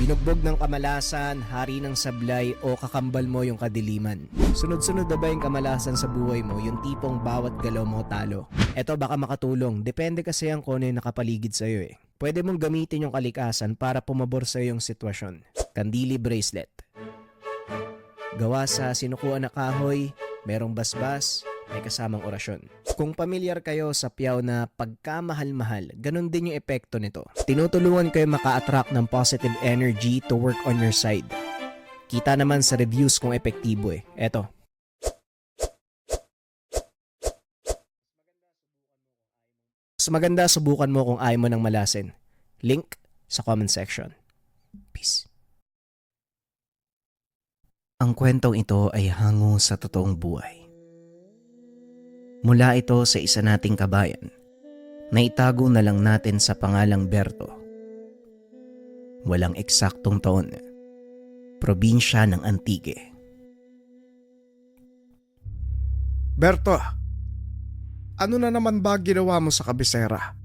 Binugbog ng kamalasan, hari ng sablay o kakambal mo yung kadiliman. Sunod-sunod na ba yung kamalasan sa buhay mo, yung tipong bawat galaw mo talo? Eto baka makatulong, depende kasi ang kung ano yung nakapaligid sa'yo eh. Pwede mong gamitin yung kalikasan para pumabor sa'yo yung sitwasyon. Kandili bracelet. Gawa sa sinukuan na kahoy, merong basbas, may kasamang orasyon. Kung pamilyar kayo sa piyaw na pagkamahal-mahal, ganun din yung epekto nito. Tinutulungan kayo maka-attract ng positive energy to work on your side. Kita naman sa reviews kung epektibo eh. Eto. Mas maganda subukan mo kung ayaw mo ng malasin. Link sa comment section. Peace. Ang kwentong ito ay hango sa totoong buhay. Mula ito sa isa nating kabayan na itago na lang natin sa pangalang Berto. Walang eksaktong taon. Probinsya ng Antique. Berto, ano na naman ba ginawa mo sa kabisera?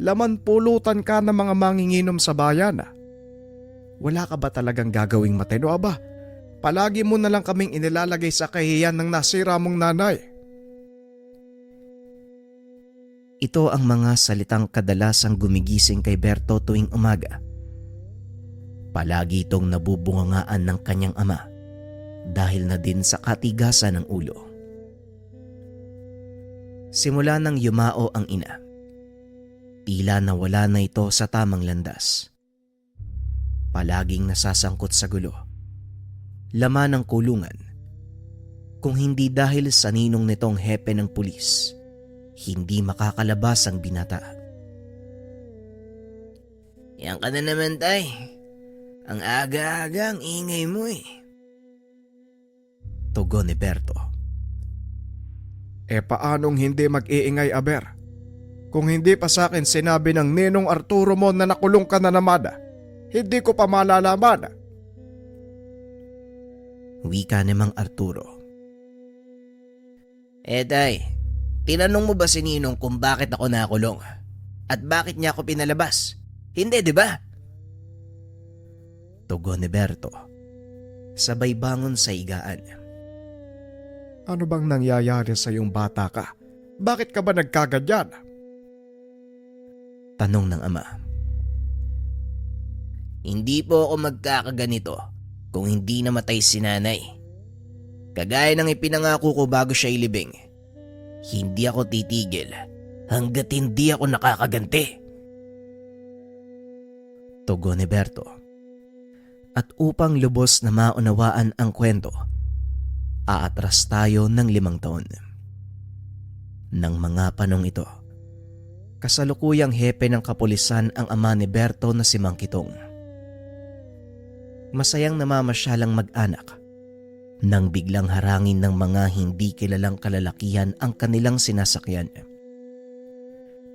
Laman pulutan ka ng mga manginginom sa bayan. Wala ka ba talagang gagawing matino ba? Palagi mo na lang kaming inilalagay sa kahiyan ng nasira mong nanay. Ito ang mga salitang kadalasang gumigising kay Berto tuwing umaga. Palagi itong nabubungangaan ng kanyang ama dahil na din sa katigasan ng ulo. Simula nang yumao ang ina, tila nawala na ito sa tamang landas. Palaging nasasangkot sa gulo, laman ng kulungan. Kung hindi dahil sa ninong nitong hepe ng pulis, hindi makakalabas ang binata. Yan ka na naman, tay. Ang aga-aga ang ingay mo eh. Tugon ni Berto. Paanong hindi mag-iingay, Aber? Kung hindi pa sa akin sinabi ng ninong Arturo mo na nakulong ka na naman, hindi ko pa malalaman. Wika ni Mang Arturo. Tay, tinanong mo ba si Ninong kung bakit ako nakulong? At bakit niya ako pinalabas? Hindi, di ba? Tugon ni Berto. Sabay bangon sa higaan. Ano bang nangyayari sa iyong bata ka? Bakit ka ba nagkaganyan? Tanong ng ama. Hindi po ako magkakaganito kung hindi namatay si nanay. Kagaya ng ipinangako ko bago siya ilibing, hindi ako titigil hanggat hindi ako nakakaganti. Tugon ni Berto. At upang lubos na maunawaan ang kwento, aatras tayo ng 5 taon. Nang mga panong ito, kasalukuyang hepe ng kapulisan ang ama ni Berto na si Mang Kitong. Masayang namamasyal ang mag-anak nang biglang harangin ng mga hindi kilalang kalalakihan ang kanilang sinasakyan.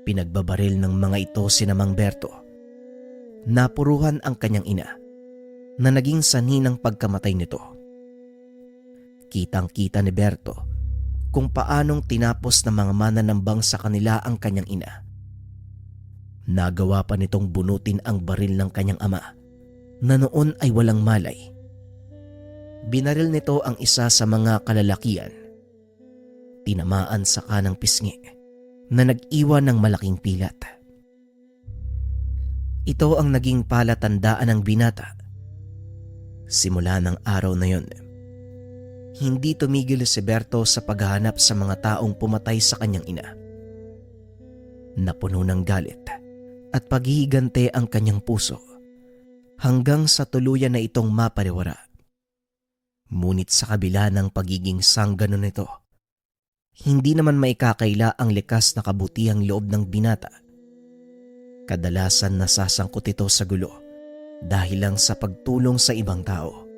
Pinagbabaril ng mga ito si Mang Berto. Napuruhan ang kanyang ina na naging sanhi ng pagkamatay nito. Kitang-kita ni Berto kung paanong tinapos ng mga mananambang sa kanila ang kanyang ina. Nagawa pa nitong bunutin ang baril ng kanyang ama na noon ay walang malay. Binaril nito ang isa sa mga kalalakian. Tinamaan sa kanang pisngi na nag-iwan ng malaking pilat. Ito ang naging palatandaan ng binata. Simula ng araw na yon, hindi tumigil si Berto sa paghahanap sa mga taong pumatay sa kanyang ina. Napuno ng galit at paghihigante ang kanyang puso hanggang sa tuluyan na itong mapariwara. Ngunit sa kabila ng pagiging sanggano nito, hindi naman maikakaila ang likas na kabutihang loob ng binata. Kadalasan nasasangkot ito sa gulo dahil lang sa pagtulong sa ibang tao.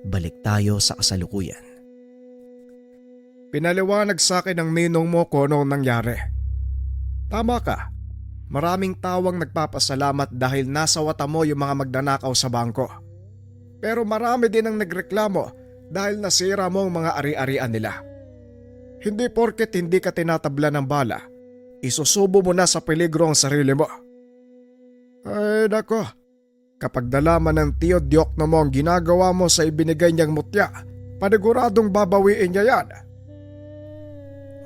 Balik tayo sa kasalukuyan. Pinaliwanag sa akin ng ninong mo kung anong nangyari. Tama ka. Maraming tawang nagpapasalamat dahil nasawata mo yung mga magnanakaw sa bangko. Pero marami din ang nagreklamo dahil nasira mo ang mga ari-arian nila. Hindi porket hindi ka tinatabla ng bala, isusubo mo na sa peligro ang sarili mo. Ay nako, Kapag nalaman ng Tio Diokno mo ang ginagawa mo sa ibinigay niyang mutya, paniguradong babawiin niya yan.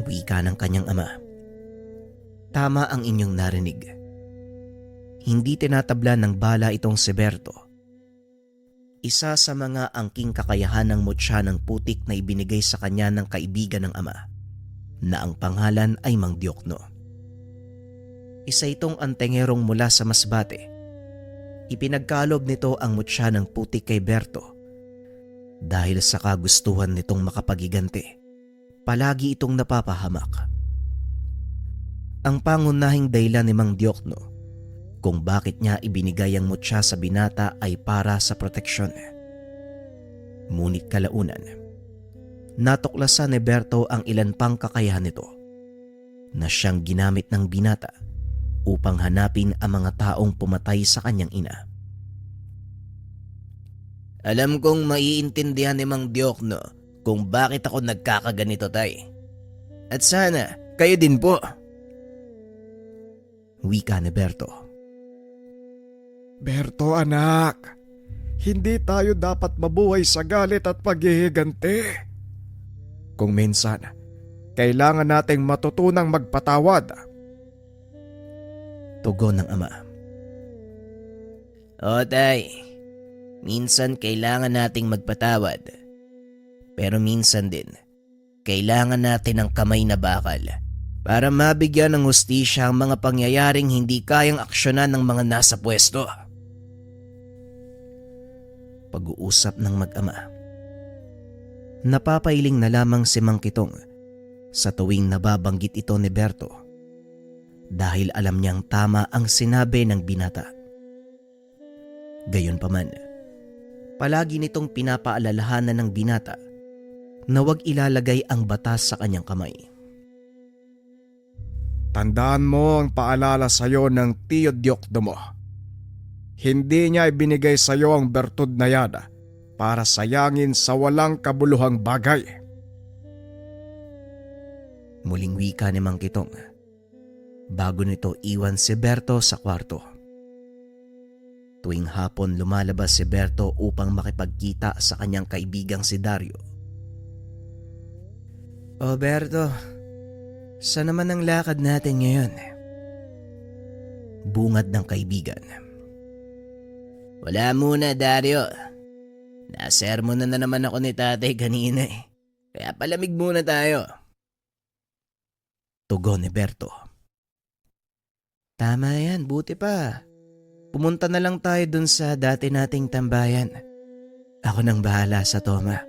Wika ng kanyang ama. Tama ang inyong narinig. Hindi tinatabla ng bala itong si Berto. Isa sa mga angking kakayahan ng mutya ng putik na ibinigay sa kanya ng kaibigan ng ama, na ang pangalan ay Mang Diokno. Isa itong antengerong mula sa Masbate. Ipinagkalob nito ang mutya ng putik kay Berto. Dahil sa kagustuhan nitong makapagigante, palagi itong napapahamak. Ang pangunahing dahilan ni Mang Diokno kung bakit niya ibinigay ang mutya sa binata ay para sa proteksyon. Ngunit kalaunan, natuklasan ni Berto ang ilan pang kakayahan nito na siyang ginamit ng binata upang hanapin ang mga taong pumatay sa kanyang ina. Alam kong maiintindihan ni Mang Diokno kung bakit ako nagkakaganito, tay. At sana kayo din po. Wika ni Berto. Berto anak, hindi tayo dapat mabuhay sa galit at paghihigante. Kung minsan, kailangan nating matutunang magpatawad. Tugon ng ama. O tay, minsan kailangan nating magpatawad. Pero minsan din, kailangan natin ng kamay na bakal para mabigyan ng hustisya ang mga pangyayaring hindi kayang aksyonan ng mga nasa pwesto. Pag-uusap ng mag-ama. Napapailing na lamang si Mang Kitong sa tuwing nababanggit ito ni Berto dahil alam niyang tama ang sinabi ng binata. Gayunpaman, palagi nitong pinapaalalahanan ng binata na huwag ilalagay ang batas sa kanyang kamay. Tandaan mo ang paalala sa iyo ng Tio Diokno mo. Hindi niya ibinigay sa iyo ang bertud na yan para sayangin sa walang kabuluhang bagay. Muling wika ni Mang Kitong bago nito iwan si Berto sa kwarto. Tuwing hapon lumalabas si Berto upang makipagkita sa kanyang kaibigang si Dario. O Berto, saan naman ang lakad natin ngayon? Bungad ng kaibigan. Wala muna, Dario. Nasermonan na naman ako ni tatay kanina eh. Kaya palamig muna tayo. Tugon ni Berto. Tama yan, buti pa. Pumunta na lang tayo dun sa dati nating tambayan. Ako nang bahala sa Toma.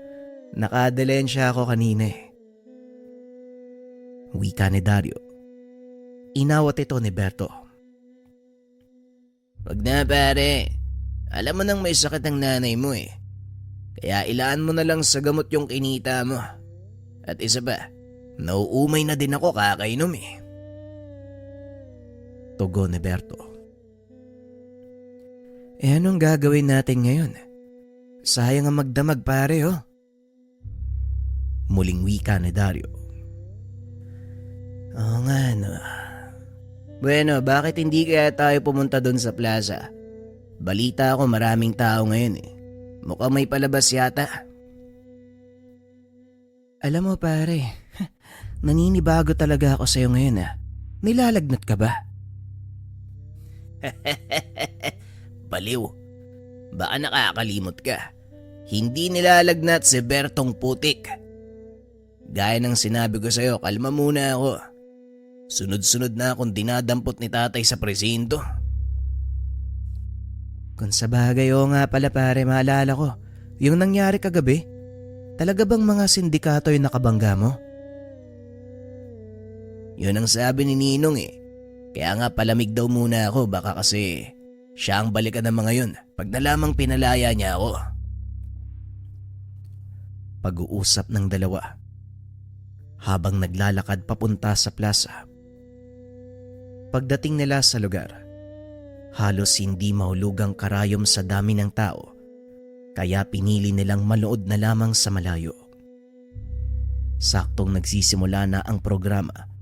Nakadalensya ako kanina eh. Wika ni Dario. Inawat ito ni Berto. Wag na pare. Alam mo nang may sakit ang nanay mo eh. Kaya ilaan mo na lang sa gamot yung kinita mo. At isa pa, nauumay na din ako kakainom eh. Tugon ni Berto. Eh anong gagawin natin ngayon? Sayang ang magdamag pare oh. Muling wika ni Dario. Oo nga no. Bueno, bakit hindi kaya tayo pumunta doon sa plaza? Balita ako maraming tao ngayon eh. Mukhang may palabas yata. Alam mo pare, naninibago talaga ako sa'yo ngayon ah. Nilalagnat ka ba? Baliw. Baka nakakalimot ka. Hindi nilalagnat si Bertong putik. Gaya ng sinabi ko sa'yo, kalma muna ako. Sunod-sunod na akong dinadampot ni tatay sa presinto. Kung sa bagay o nga pala pare, maalala ko, yung nangyari kagabi, talaga bang mga sindikato yung nakabangga mo? Yun ang sabi ni Ninong eh. Kaya nga palamig daw muna ako baka kasi siya ang balikan ng mga yun pag nalamang pinalaya niya ako. Pag-uusap ng dalawa habang naglalakad papunta sa plaza. Pagdating nila sa lugar, halos hindi mahulugang karayom sa dami ng tao kaya pinili nilang manood na lamang sa malayo. Saktong nagsisimula na ang programa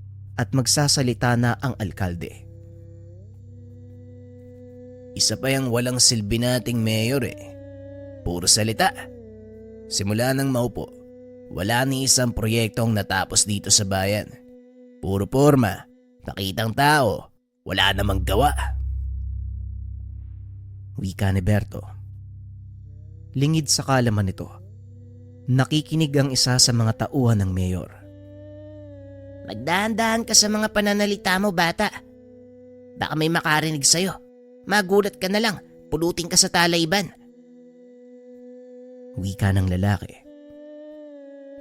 at magsasalita na ang alkalde. Isa pa yung walang silbi nating mayor eh. Puro salita. Simula nang maupo, wala ni isang proyektong natapos dito sa bayan. Puro porma, pakitang tao, wala namang gawa. Wika ni Berto. Lingid sa kalaman nito, nakikinig ang isa sa mga tauhan ng mayor. Magdahan-dahan ka sa mga pananalita mo, bata. Baka may makarinig sa'yo. Magulat ka na lang, pulutin ka sa talayban. Wika ng lalaki.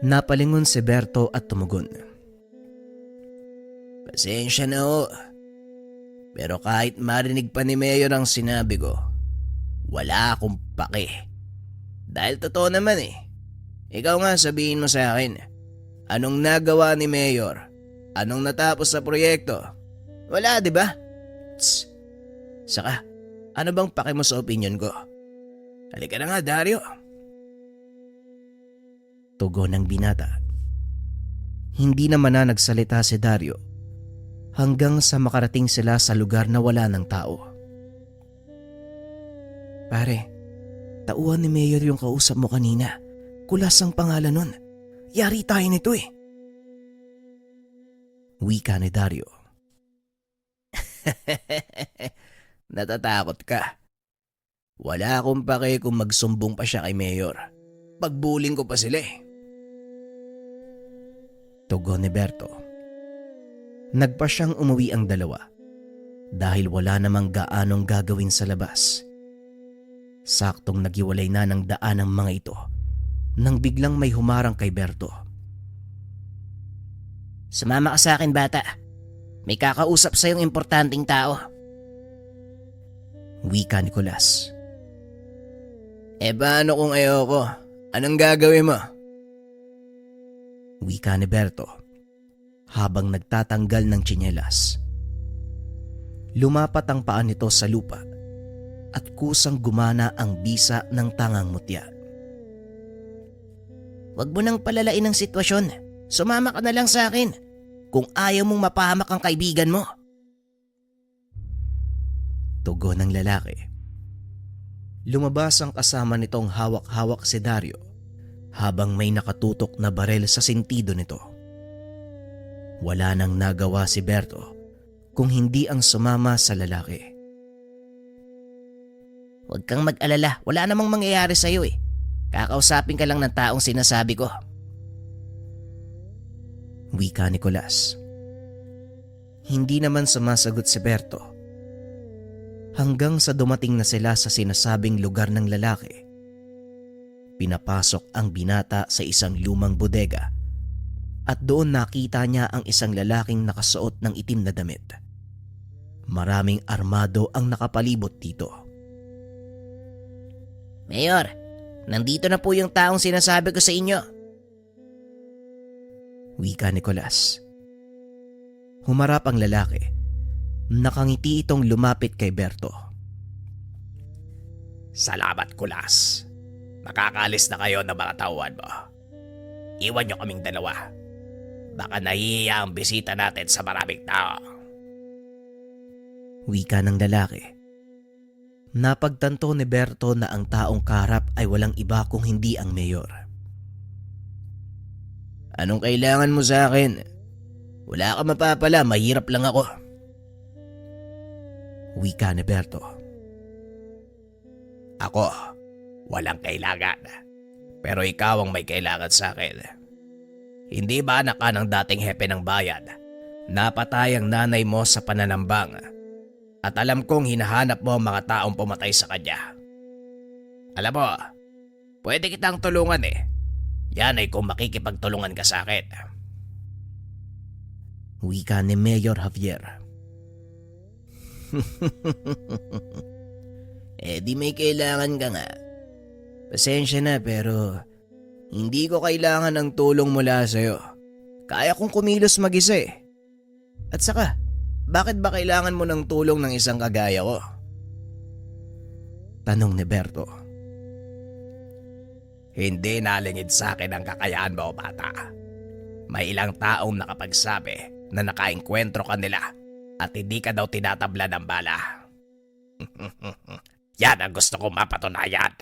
Napalingon si Berto at tumugon. Pasensya na ho. Pero kahit marinig pa ni Mayor ang sinabi ko, wala akong pake. Dahil totoo naman eh. Ikaw nga sabihin mo sa akin, anong nagawa ni Mayor? Anong natapos sa proyekto? Wala, di ba? Tss. Saka, ano bang pake mo sa opinion ko? Halika na nga, Dario. Tugon ng binata. Hindi naman na nagsalita si Dario hanggang sa makarating sila sa lugar na wala ng tao. Pare, tauhan ni Mayor yung kausap mo kanina. Kulas ang pangalan nun. Yari tayo nito eh. Wika ni Dario. Natatakot ka. Wala akong pake kung magsumbong pa siya kay Mayor. Pagbuling ko pa sila eh. Tugon ni Berto. Nagpa siyang umuwi ang dalawa dahil wala namang gaanong gagawin sa labas. Saktong nagiwalay na ng daan ang mga ito nang biglang may humarang kay Berto. Sumama ka sa akin, bata. May kakausap sa yung importanteng tao. Wika ni Nicolas. Paano kung ayoko? Anong gagawin mo? Wika ni Berto habang nagtatanggal ng tsinelas. Lumapat ang paa nito sa lupa at kusang gumana ang bisa ng tangang mutya. Huwag mo nang palalain ang sitwasyon. Sumama ka na lang sa akin kung ayaw mong mapahamak ang kaibigan mo. Tugon ng lalaki. Lumabas ang kasama nitong hawak-hawak si Dario habang may nakatutok na barel sa sentido nito. Wala nang nagawa si Berto kung hindi ang sumama sa lalaki. Huwag kang mag-alala, wala namang mangyayari sa'yo eh. Kakausapin ka lang ng taong sinasabi ko. Wika ni Nicolas. Hindi naman sumasagot si Berto. Hanggang sa dumating na sila sa sinasabing lugar ng lalaki. Pinapasok ang binata sa isang lumang bodega at doon nakita niya ang isang lalaking nakasuot ng itim na damit. Maraming armado ang nakapalibot dito. Mayor, nandito na po yung taong sinasabi ko sa inyo. Wika ni Nicolas. Humarap ang lalaki. Nakangiti itong lumapit kay Berto. Salamat, Kulas. Makakaalis na kayo ng mga tauhan mo. Iwan nyo kaming dalawa. Baka nahihiya ang bisita natin sa maraming tao. Wika ng lalaki. Napagtanto ni Berto na ang taong kaharap ay walang iba kung hindi ang mayor. Anong kailangan mo sa akin? Wala ka mapapala, mahirap lang ako. Wika ni Berto. Ako, walang kailangan. Pero ikaw ang may kailangan sa akin. Hindi ba anak ka ng dating hepe ng bayan? Napatay ang nanay mo sa pananambang. At alam kong hinahanap mo ang mga taong pumatay sa kanya. Alam mo, pwede kitang tulungan eh. Yan ay kung makikipagtulungan ka sa akin. Wika ni Mayor Javier. Di may kailangan ka nga. Pasensya na pero hindi ko kailangan ng tulong mula sa'yo. Kaya kong kumilos mag-isa eh. At saka, bakit ba kailangan mo ng tulong ng isang kagaya ko? Tanong ni Berto. Hindi nalingid sa akin ang kakayahan mo, bata. May ilang taong nakapagsabi na nakaengkwentro ka nila at hindi ka daw tinatabla ng bala. Yan ang gusto ko mapatunayan.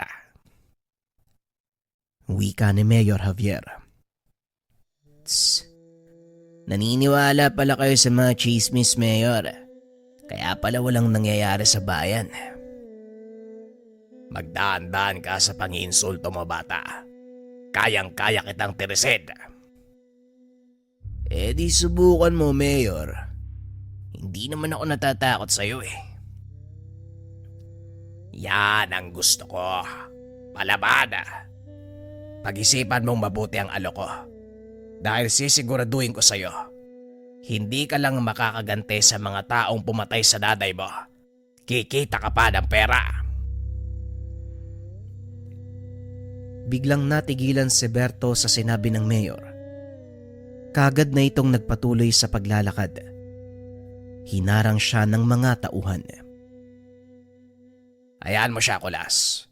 Wika ni Mayor Javier. Tss. Naniniwala pala kayo sa mga chismis, Mayor. Kaya pala walang nangyayari sa bayan. Magdaan-daan ka sa panginsulto mo, bata. Kayang-kaya kitang tirisin. Eh di subukan mo, Mayor. Hindi naman ako natatakot sa'yo eh. Yan ang gusto ko. Palaban. Pag-isipan mong mabuti ang alok ko. Dahil sisiguraduhin ko sa'yo, hindi ka lang makakagante sa mga taong pumatay sa daday mo. Kikita ka pa ng pera. Biglang natigilan si Berto sa sinabi ng Mayor. Kagad na itong nagpatuloy sa paglalakad. Hinarang siya ng mga tauhan. Hayaan mo siya, Kulas.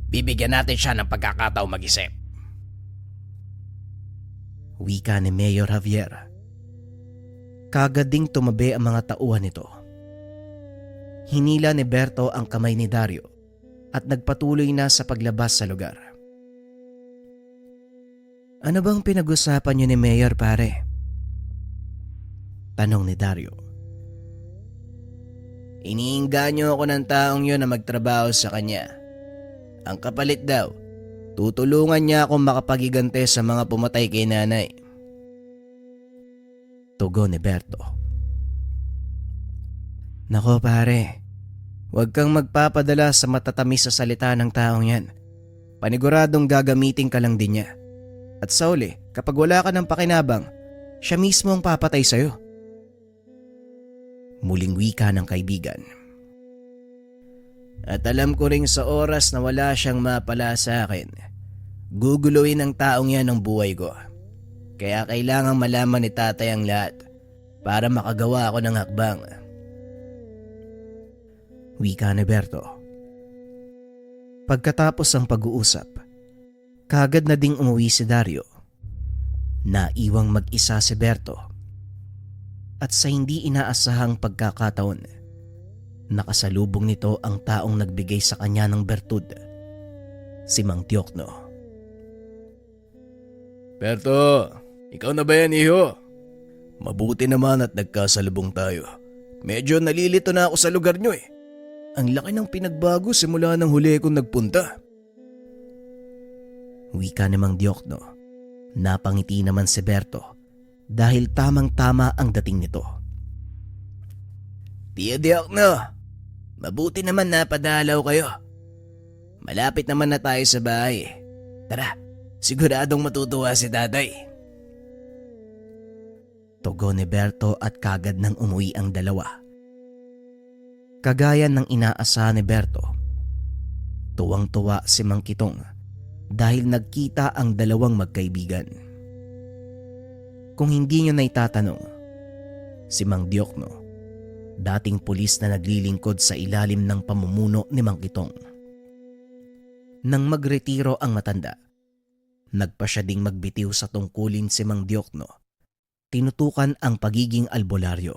Bibigyan natin siya ng pagkakataong mag-isip. Wika ni Mayor Javier. Kagad ding tumabi ang mga tauhan nito. Hinila ni Berto ang kamay ni Dario at nagpatuloy na sa paglabas sa lugar. Ano bang pinag-usapan niyo ni Mayor, pare? Tanong ni Dario. Iniinganyo ako ng taong yun na magtrabaho sa kanya. Ang kapalit daw, tutulungan niya akong makapagigante sa mga pumatay kay nanay. Tugon ni Berto. Nako pare, huwag kang magpapadala sa matatamis sa salita ng taong yan. Paniguradong gagamitin ka lang din niya. At sa uli, kapag wala ka ng pakinabang, siya mismo ang papatay sa'yo. Muling wika ng kaibigan. At alam ko ring sa oras na wala siyang mapala sa akin, guguluhin ng taong yan ang buhay ko. Kaya kailangang malaman ni tatay ang lahat para makagawa ako ng hakbang. Wika ni Berto. Pagkatapos ang pag-uusap, kagad na ding umuwi si Dario. Naiwang mag-isa si Berto. At sa hindi inaasahang pagkakataon, nakasalubong nito ang taong nagbigay sa kanya ng bertud, si Mang Diokno. Berto, ikaw na ba yan, iho? Mabuti naman at nagkasalubong tayo. Medyo nalilito na ako sa lugar nyo eh. Ang laki ng pinagbago simula ng huli kong nagpunta. Wika ni Mang Diokno. Napangiti naman si Berto dahil tamang-tama ang dating nito. Tio Diokno, mabuti naman napadalaw kayo. Malapit naman na tayo sa bahay. Tara, siguradong matutuwa si tatay. Tugon ni Berto at kagad nang umuwi ang dalawa. Kagaya ng inaasahan ni Berto, tuwang-tuwa si Mang Kitong dahil nagkita ang dalawang magkaibigan. Kung hindi nyo na itatanong, si Mang Diokno, dating pulis na naglilingkod sa ilalim ng pamumuno ni Mang Kitong. Nang magretiro ang matanda, nagpa siya ding magbitiw sa tungkulin si Mang Diokno. Tinutukan ang pagiging albularyo.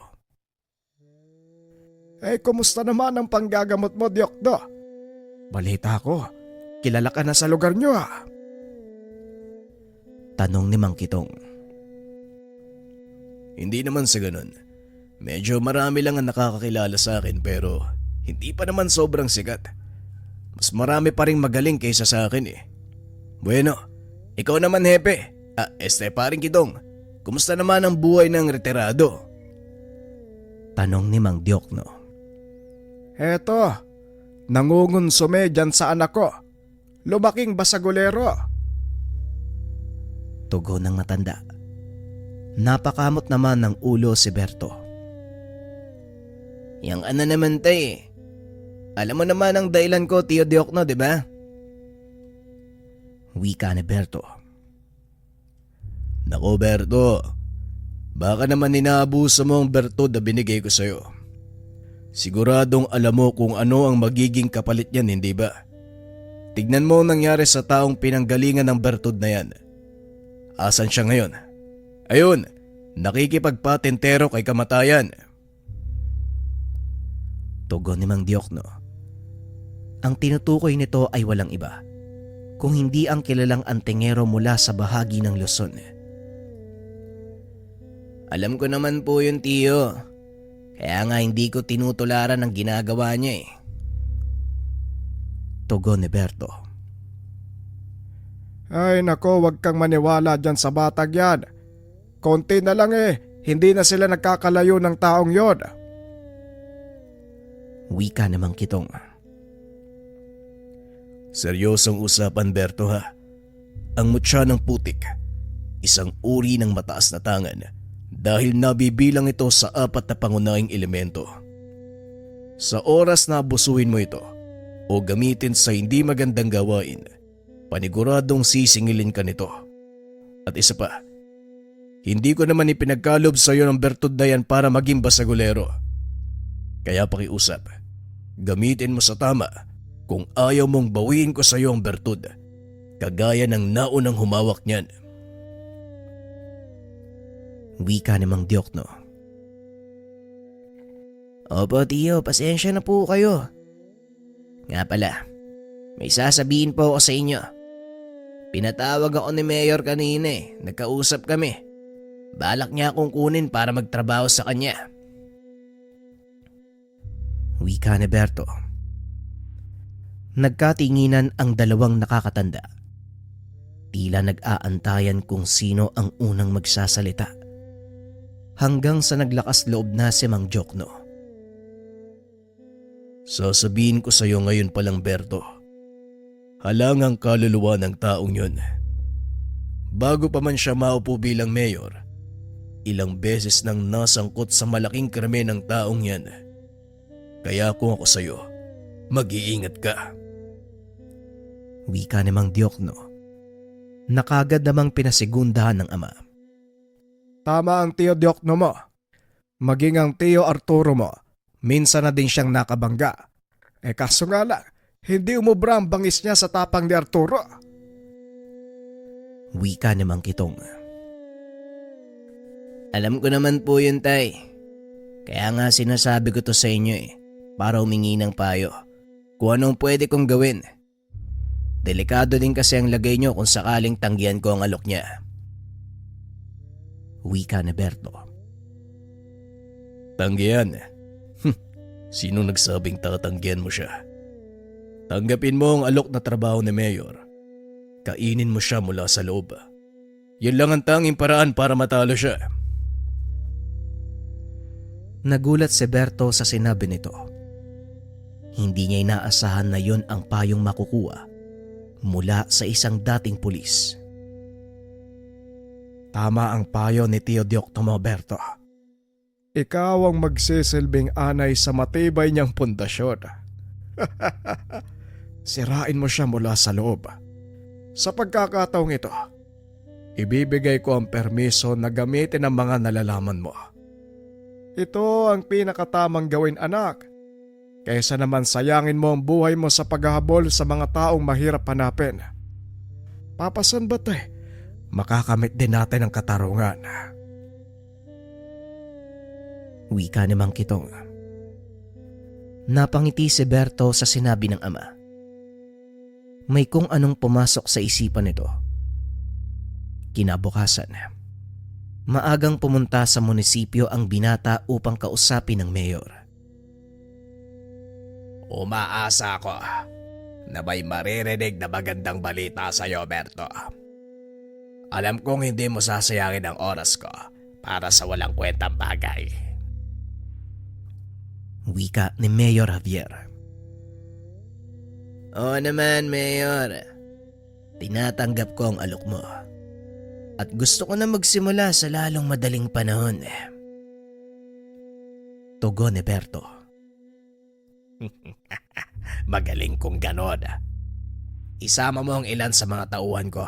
Kumusta naman ang panggagamot mo, Diokno? Balita ko, kilala ka na sa lugar nyo ah. Tanong ni Mang Kitong. Hindi naman sa ganun. Medyo marami lang ang nakakakilala sa akin pero hindi pa naman sobrang sikat. Mas marami pa ring magaling kaysa sa akin eh. Bueno, ikaw naman hepe. Paring Kitong, kumusta naman ang buhay ng retirado? Tanong ni Mang Diokno. Eto, nangungunsume dyan sa anak ko. Lumaking basagulero. Tugon ng matanda. Napakamot naman ng ulo si Berto. Yang ano naman tay. Alam mo naman ang dahilan ko, Tio Diokno, di ba? Wika ni Berto. Nako Berto, baka naman inaabuso mo ang bertud na binigay ko sa'yo. Siguradong alam mo kung ano ang magiging kapalit niyan, hindi ba? Tignan mo ang nangyari sa taong pinanggalingan ng bertud na yan. Asan siya ngayon? Ayun, nakikipagpatentero kay kamatayan. Tugon ni Mang Diokno Ang tinutukoy nito ay walang iba kung hindi ang kilalang antingero mula sa bahagi ng Luzon. Alam ko naman po yun, tiyo. Kaya nga hindi ko tinutularan ang ginagawa niya eh. Tugon ni Berto. Ay nako, wag kang maniwala dyan sa batag yan. Konti na lang hindi na sila nagkakalayo ng taong yon. Wika namang Kitong. Seryosong usapan, Berto ha. Ang mutya ng putik, isang uri ng mataas na tangan dahil nabibilang ito sa 4 na pangunahing elemento. Sa oras na abusuhin mo ito o gamitin sa hindi magandang gawain, paniguradong sisingilin ka nito. At isa pa, hindi ko naman ipinagkalob sa iyo ng bertud na yan para maging basagulero. Kaya pakiusap, gamitin mo sa tama kung ayaw mong bawiin ko sa iyo ang bertud, kagaya ng naunang humawak niyan. Wika namang Diokno. Opo tiyo, pasensya na po kayo. Nga pala, may sasabihin po ako sa inyo. Pinatawag ako ni Mayor kanina nagkausap kami. Balak niya akong kunin para magtrabaho sa kanya. Wika ni Berto. Nagkatinginan ang dalawang nakakatanda. Tila nag-aantayan kung sino ang unang magsasalita. Hanggang sa naglakas loob na si Mang Diokno. Sasabihin ko sa iyo ngayon palang, Berto. Halangang kaluluwa ng taong yun. Bago pa man siya maupo bilang mayor, ilang beses nang nasangkot sa malaking krimen ng taong yan. Kaya kung ako sa iyo, mag-iingat ka. Wika ni Mang Diokno. Nakagad namang pinasigundahan ng ama. Tama ang Tiyo Diokno mo. Maging ang Tiyo Arturo mo, minsan na din siyang nakabangga. Kaso nga lang, hindi umubra ang bangis niya sa tapang ni Arturo. Wika ni Mang Kitong. Alam ko naman po yun, tay. Kaya nga sinasabi ko to sa inyo para humingi ng payo kung anong pwede kong gawin. Delikado din kasi ang lagay nyo kung sakaling tanggihan ko ang alok niya. Wika ni Berto. Tanggihan? Sino nagsabing tatanggihan mo siya? Tanggapin mo ang alok na trabaho ni Mayor. Kainin mo siya mula sa loob. Yun lang ang tanging paraan para matalo siya. Nagulat si Berto sa sinabi nito. Hindi niya inaasahan na yun ang payong makukuha mula sa isang dating pulis. Tama ang payo ni Tiyo Diokno, Berto. Ikaw ang magsisilbing anay sa matibay niyang pundasyon. Sirain mo siya mula sa loob. Sa pagkakataong ito, ibibigay ko ang permiso na gamitin ang mga nalalaman mo. Ito ang pinakatamang gawin, anak. Kaysa naman sayangin mo ang buhay mo sa paghahabol sa mga taong mahirap hanapin. Papasan ba't makakamit din natin ang katarungan. Wika ni Mang Kitong. Napangiti si Berto sa sinabi ng ama. May kung anong pumasok sa isipan nito. Kinabukasan, maagang pumunta sa munisipyo ang binata upang kausapin ng mayor. Umaasa ako na may maririnig na magandang balita sa iyo, Berto. Alam kong hindi mo sasayangin ang oras ko para sa walang kwentang bagay. Wika ni Mayor Javier. Oo naman, Mayor. Tinatanggap ko ang alok mo. At gusto ko na magsimula sa lalong madaling panahon. Tugon ni Berto. Magaling kong ganon. Isama mo ang ilan sa mga tauhan ko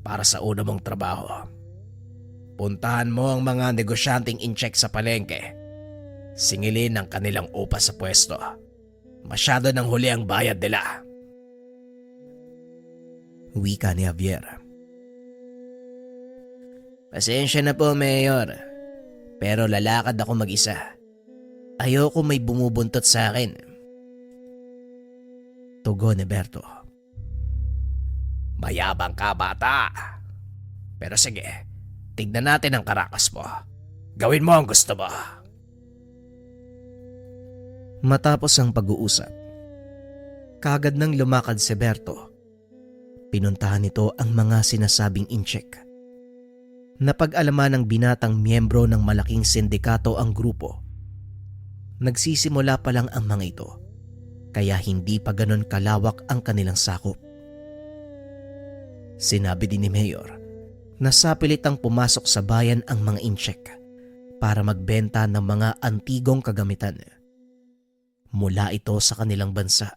para sa una mong trabaho. Puntahan mo ang mga negosyanteng in-check sa palengke. Singilin ang kanilang upa sa pwesto. Masyado nang huli ang bayad nila. Wika ni Javier. Pasensya na po, Mayor. Pero lalakad ako mag-isa. Ayoko may bumubuntot sa akin. Tugon ni Berto. Mayabang ka, bata. Pero sige, tignan natin ang karakas mo. Gawin mo ang gusto mo. Matapos ang pag-uusap, kagad nang lumakad si Berto. Pinuntahan nito ang mga sinasabing incheck. Napag-alaman ng binatang miyembro ng malaking sindikato ang grupo. Nagsisimula pa lang ang mga ito, kaya hindi pa ganon kalawak ang kanilang sakop. Sinabi din ni Mayor na sapilitang pumasok sa bayan ang mga incheck para magbenta ng mga antigong kagamitan. Mula ito sa kanilang bansa.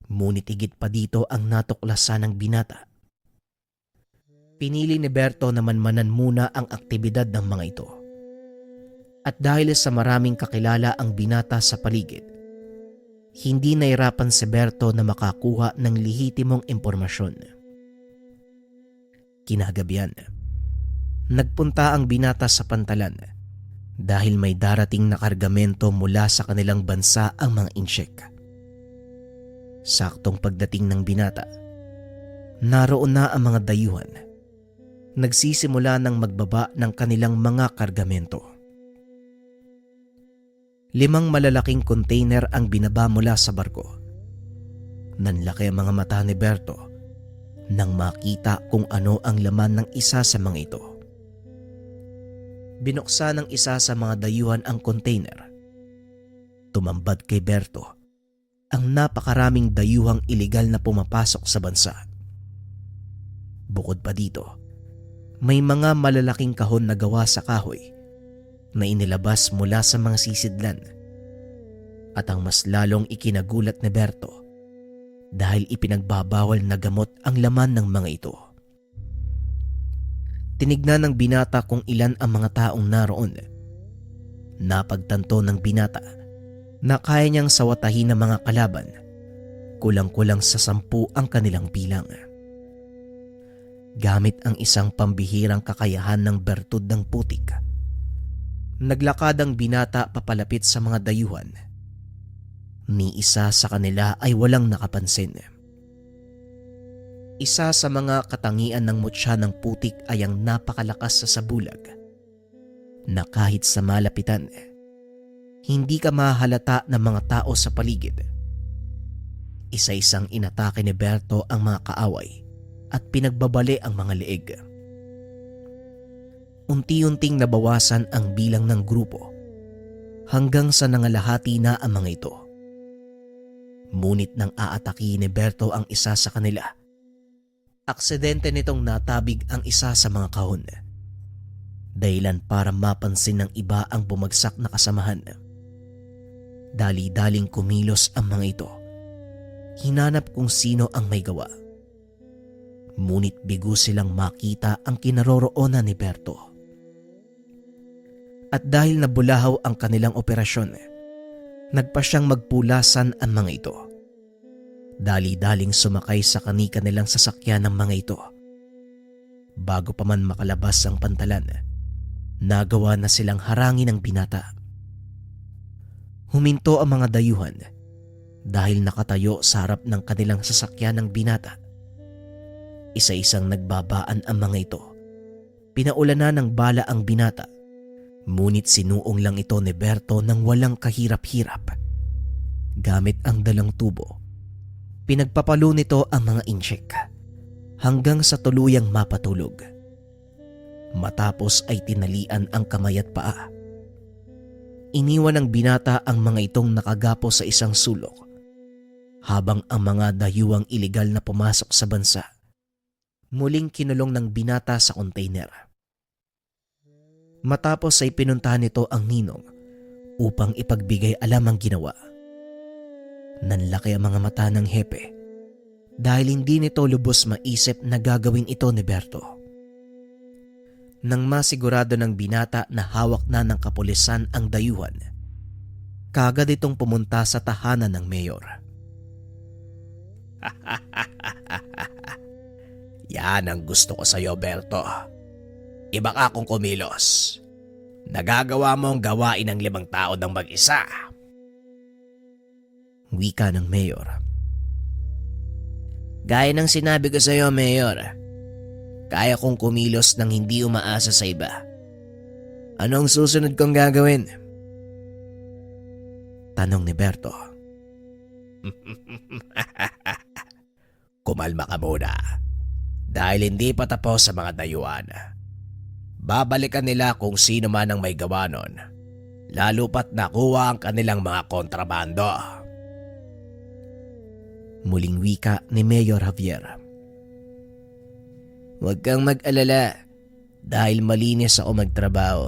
Ngunit higit pa dito ang natuklasan ng binata. Pinili ni Berto na manmanan muna ang aktibidad ng mga ito. At dahil sa maraming kakilala ang binata sa paligid, hindi nahirapan si Berto na makakuha ng lehitimong impormasyon. Kinagabihan, nagpunta ang binata sa pantalan dahil may darating na kargamento mula sa kanilang bansa ang mga incheck. Saktong pagdating ng binata, naroon na ang mga dayuhan. Nagsisimula ng magbaba ng kanilang mga kargamento. 5 malalaking container ang binaba mula sa barko. Nanlaki ang mga mata ni Berto nang makita kung ano ang laman ng isa sa mga ito. Binuksan ng isa sa mga dayuhan ang container. Tumambad kay Berto ang napakaraming dayuhang iligal na pumapasok sa bansa. Bukod pa dito, may mga malalaking kahon na gawa sa kahoy na inilabas mula sa mga sisidlan. At ang mas lalong ikinagulat ni Berto dahil ipinagbabawal na gamot ang laman ng mga ito. Tinignan ng binata kung ilan ang mga taong naroon. Napagtanto ng binata na kaya niyang sawatahin ng mga kalaban, kulang-kulang sa 10 ang kanilang bilang. Gamit ang isang pambihirang kakayahan ng bertud ng putik, naglakad ang binata papalapit sa mga dayuhan. Ni isa sa kanila ay walang nakapansin. Isa sa mga katangian ng mutya ng putik ay ang napakalakas sa sabulag na kahit sa malapitan, hindi ka mahalata ng mga tao sa paligid. Isa-isang inatake ni Berto ang mga kaaway at pinagbabali ang mga leeg. Unti-unting nabawasan ang bilang ng grupo hanggang sa nangalahati na ang mga ito. Ngunit nang aatake ni Berto ang isa sa kanila, aksidente nitong natabig ang isa sa mga kahon. Dahilan para mapansin ng iba ang bumagsak na kasamahan. Dali-daling kumilos ang mga ito. Hinanap kung sino ang may gawa. Ngunit bigo silang makita ang kinaroroonan ni Berto. At dahil nabulahaw ang kanilang operasyon, nagpa siyang magpulasan ang mga ito. Dali-daling sumakay sa kani-kanilang sasakyan ng mga ito. Bago pa man makalabas ang pantalan, nagawa na silang harangin ng binata. Huminto ang mga dayuhan dahil nakatayo sa harap ng kanilang sasakyan ng binata. Isa-isang nagbabaan ang mga ito. Pinaulanan ng bala ang binata, ngunit sinuong lang ito ni Berto ng walang kahirap-hirap. Gamit ang dalang tubo, pinagpapalo nito ang mga incheck hanggang sa tuluyang mapatulog. Matapos ay tinalian ang kamay at paa. Iniwan ng binata ang mga itong nakagapo sa isang sulok habang ang mga dayuhang iligal na pumasok sa bansa muling kinulong ng binata sa container. Matapos ay pinuntahan nito ang ninong upang ipagbigay alam ang ginawa. Nanlaki ang mga mata ng hepe dahil hindi nito lubos maisip na gagawin ito ni Berto. Nang masigurado ng binata na hawak na ng kapulisan ang dayuhan, kagad itong pumunta sa tahanan ng mayor. Yan ang gusto ko sa'yo, Berto. Iba ka kung kumilos. Nagagawa mo ang gawain ng 5 tao ng mag-isa. Wika ng mayor. Gaya ng sinabi ko sa'yo, Mayor, kaya kong kumilos nang hindi umaasa sa iba. Anong susunod kong gagawin? Tanong ni Berto. Kumalma ka muna. Dahil hindi pa tapos sa mga dayuhan. Babalikan nila kung sino man ang may gawa nun. Lalo pat nakuha ang kanilang mga kontrabando. Muling wika ni Mayor Javier. Huwag kang mag-alala dahil malinis ako magtrabaho.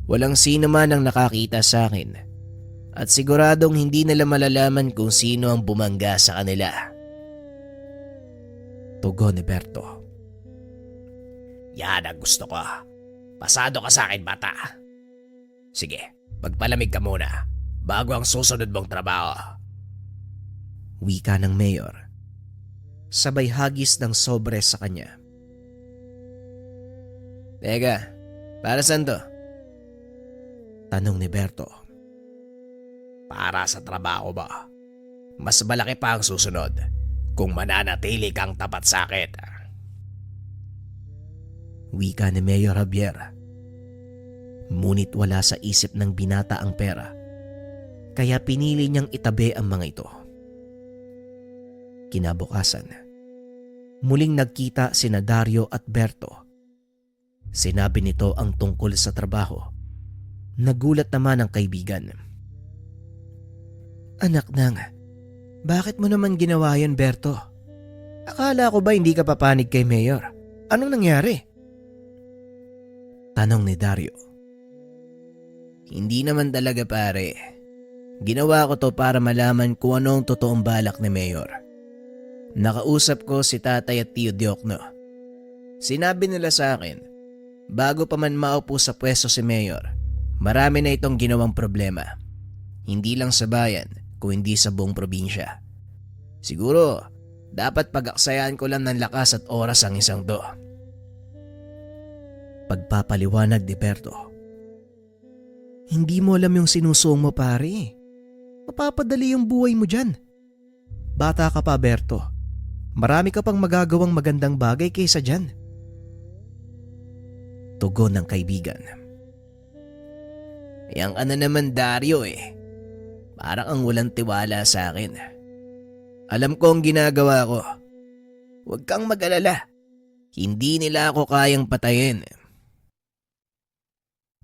Walang sino man ang nakakita sa akin at siguradong hindi nila malalaman kung sino ang bumangga sa kanila. Tugon ni Berto. Yan ang gusto ko. Pasado ka sa akin, bata. Sige, magpalamig ka muna bago ang susunod mong trabaho. Wika ng Mayor. Sabay hagis ng sobre sa kanya. Teka, para saan to? Tanong ni Berto. Para sa trabaho mo. Mas malaki pa ang susunod kung mananatili kang tapat sa akin. Wika ni Mayor Javier. Ngunit wala sa isip ng binata ang pera, kaya pinili niyang itabi ang mga ito. Kinabukasan, muling nagkita sina Dario at Berto. Sinabi nito ang tungkol sa trabaho. Nagulat naman ang kaibigan. Anak nang, bakit mo naman ginawa yun, Berto? Akala ko ba hindi ka papanig kay Mayor? Anong nangyari? Tanong ni Dario. Hindi naman talaga, pare. Ginawa ko to para malaman kung ano ang totoong balak ni Mayor. Nakausap ko si Tatay at Tio Diokno. Sinabi nila sa akin, bago pa man maupo sa pwesto si Mayor, marami na itong ginawang problema. Hindi lang sa bayan, kung hindi sa buong probinsya. Siguro, dapat pag-aksayan ko lang ng lakas at oras ang isang to. Pagpapaliwanag ni Berto. Hindi mo alam yung sinusuong mo, pare. Mapapadali yung buhay mo dyan. Bata ka pa, Berto. Marami ka pang magagawang magandang bagay kaysa dyan. Tugon ng kaibigan. Yang ano naman, Dario Parang ang walang tiwala sa akin. Alam ko ang ginagawa ko. Huwag kang mag-alala. Hindi nila ako kayang patayin.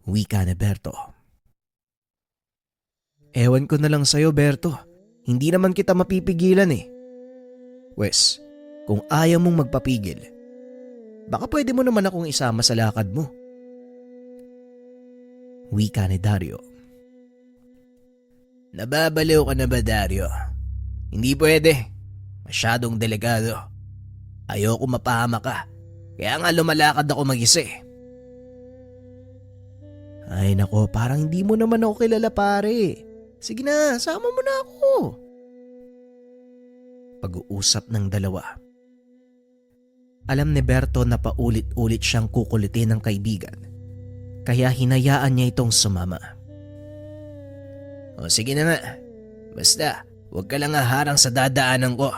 Wika ni Berto. Ewan ko na lang sa'yo, Berto. Hindi naman kita mapipigilan Wes, kung ayaw mong magpapigil, baka pwede mo naman akong isama sa lakad mo. Wika ni Dario. Nababaliw ka na ba, Dario? Hindi pwede. Masyadong delikado. Ayoko mapahama ka. Kaya nga lumalakad ako mag-isa Ay nako, parang hindi mo naman ako kilala, pare. Sige na, sama mo na ako. Pag-uusap ng dalawa. Alam ni Berto na paulit-ulit siyang kukulitin ng kaibigan, kaya hinayaan niya itong sumama. O sige na nga, basta huwag ka lang haharang sa dadaanan ko.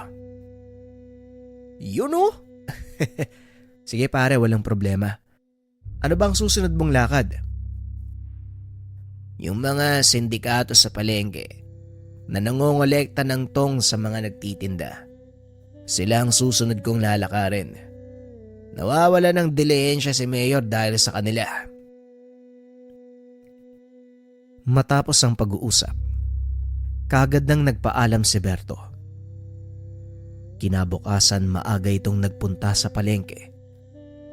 Yun Sige pare, walang problema. Ano bang susunod mong lakad? Yung mga sindikato sa palengke na nangongolekta ng tong sa mga nagtitinda. Sila ang susunod kong lalakarin. Nawawala ng dilehensya si Mayor dahil sa kanila. Matapos ang pag-uusap, kagad nang nagpaalam si Berto. Kinabukasan maaga itong nagpunta sa palengke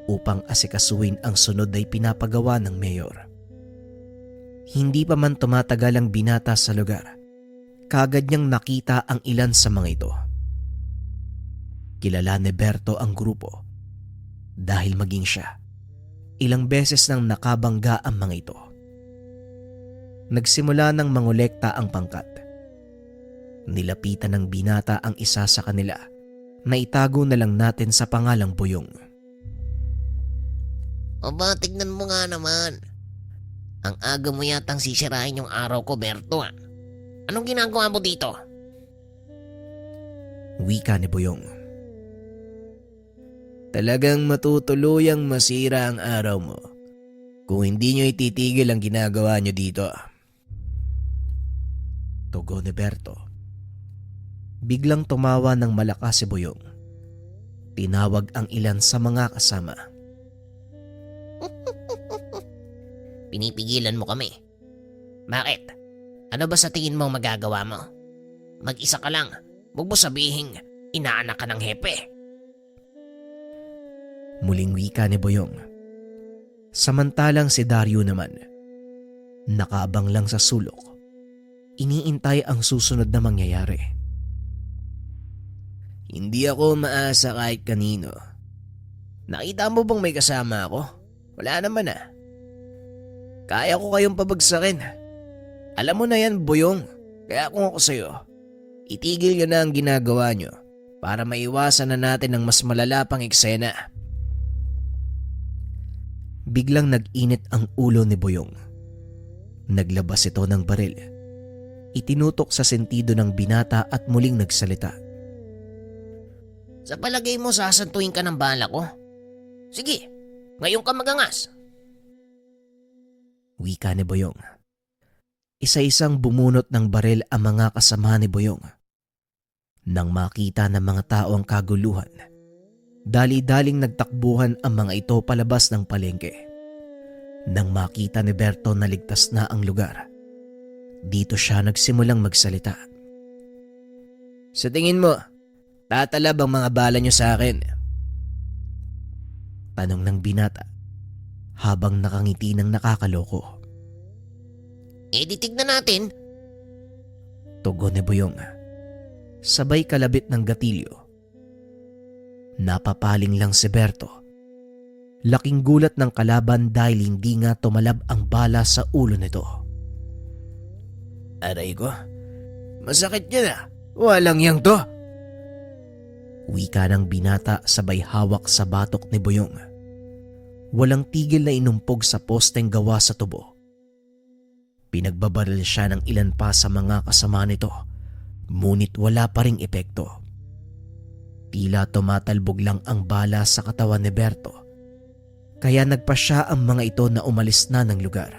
upang asikasuhin ang sunod ay pinapagawa ng Mayor. Hindi pa man tumatagal ang binata sa lugar, kagad niyang nakita ang ilan sa mga ito. Kilala ni Berto ang grupo dahil maging siya, ilang beses nang nakabangga ang mga ito. Nagsimula ng mangolekta ang pangkat. Nilapitan ng binata ang isa sa kanila na itago na lang natin sa pangalang Buyong. Aba, tignan mo nga naman. Ang aga mo yatang sisirain yung araw ko, Berto. Anong ginagawa mo dito? Wika ni Buyong. Talagang matutuluyang masira ang araw mo kung hindi nyo ititigil ang ginagawa nyo dito. Tugon ni Berto. Biglang tumawa ng malakas si Boyong. Tinawag ang ilan sa mga kasama. Pinipigilan mo kami. Bakit? Ano ba sa tingin mo magagawa mo? Mag-isa ka lang. Huwag mo sabihing inaanak ka ng hepe. Muling wika ni Boyong. Samantalang si Dario naman, nakaabang lang sa sulok. Iniintay ang susunod na mangyayari. Hindi ako maasa kahit kanino. Nakita mo bang may kasama ako? Wala naman ah. Kaya ko kayong pabagsakin. Alam mo na yan, Boyong. Kaya kung ako sa'yo, itigil nyo na ang ginagawa nyo para maiwasan na natin ang mas malala pang eksena. Biglang nag-init ang ulo ni Boyong. Naglabas ito ng baril. Itinutok sa sentido ng binata at muling nagsalita. Sa palagay mo sasantuin ka ng bala ko? Sige, ngayon ka magangas. Wika ni Boyong. Isa-isang bumunot ng baril ang mga kasama ni Boyong. Nang makita ng mga tao ang kaguluhan, dali-daling nagtakbuhan ang mga ito palabas ng palengke. Nang makita ni Berto na ligtas na ang lugar, dito siya nagsimulang magsalita. Sa tingin mo, tatalab ang mga bala nyo sa akin? Tanong ng binata habang nakangiti ng nakakaloko. Di tignan natin. Tugon ni Boyong. Sabay kalabit ng gatilyo. Napapaling lang si Berto. Laking gulat ng kalaban dahil hindi nga tumalab ang bala sa ulo nito. Aray ko, masakit yan ah. Walang yang to. Wika ng binata sabay hawak sa batok ni Boyong. Walang tigil na inumpog sa posteng gawa sa tubo. Pinagbabaril siya ng ilan pa sa mga kasama nito, ngunit wala pa ring epekto. Tila tumatalbog lang ang bala sa katawan ni Berto, kaya nagpa siya ang mga ito na umalis na ng lugar.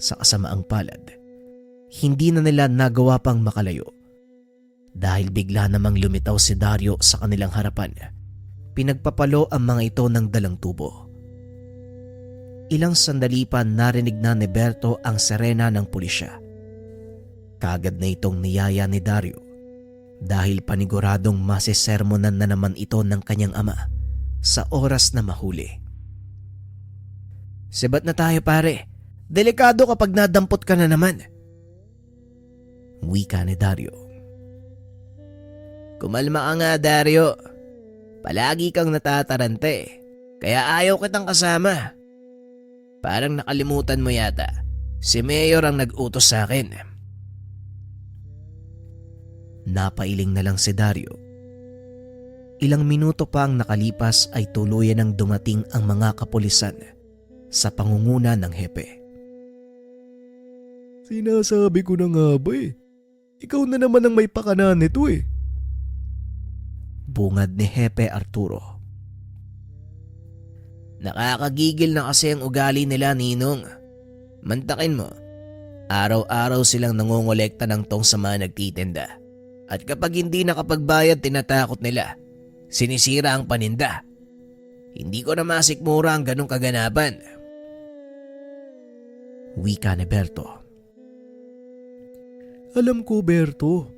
Sa kasamaang palad, hindi na nila nagawa pang makalayo. Dahil bigla namang lumitaw si Dario sa kanilang harapan, pinagpapalo ang mga ito ng dalang tubo. Ilang sandali pa narinig na ni Berto ang sirena ng pulisya. Kagad na itong niyaya ni Dario dahil paniguradong masisermonan na naman ito ng kanyang ama sa oras na mahuli. Sabat na tayo pare. Delikado kapag nadampot ka na naman. Wika ni Dario. Kumalma ka nga, Dario. Palagi kang natatarante, kaya ayaw kitang kasama. Parang nakalimutan mo yata, si Mayor ang nag-utos sa akin. Napailing na lang si Dario. Ilang minuto pa ang nakalipas ay tuluyan ng dumating ang mga kapulisan sa pangunguna ng hepe. Sinasabi ko na nga ba eh. Ikaw na naman ang may pakanan nito eh. Bungad ni Hepe Arturo. Nakakagigil na kasi ang ugali nila, Ninong. Mantakin mo, araw-araw silang nangongolekta ng tong sa mga nagtitinda. At kapag hindi nakapagbayad, tinatakot nila. Sinisira ang paninda. Hindi ko na masikmura ang ganong kaganapan. Wika ni Berto. Alam ko, Berto.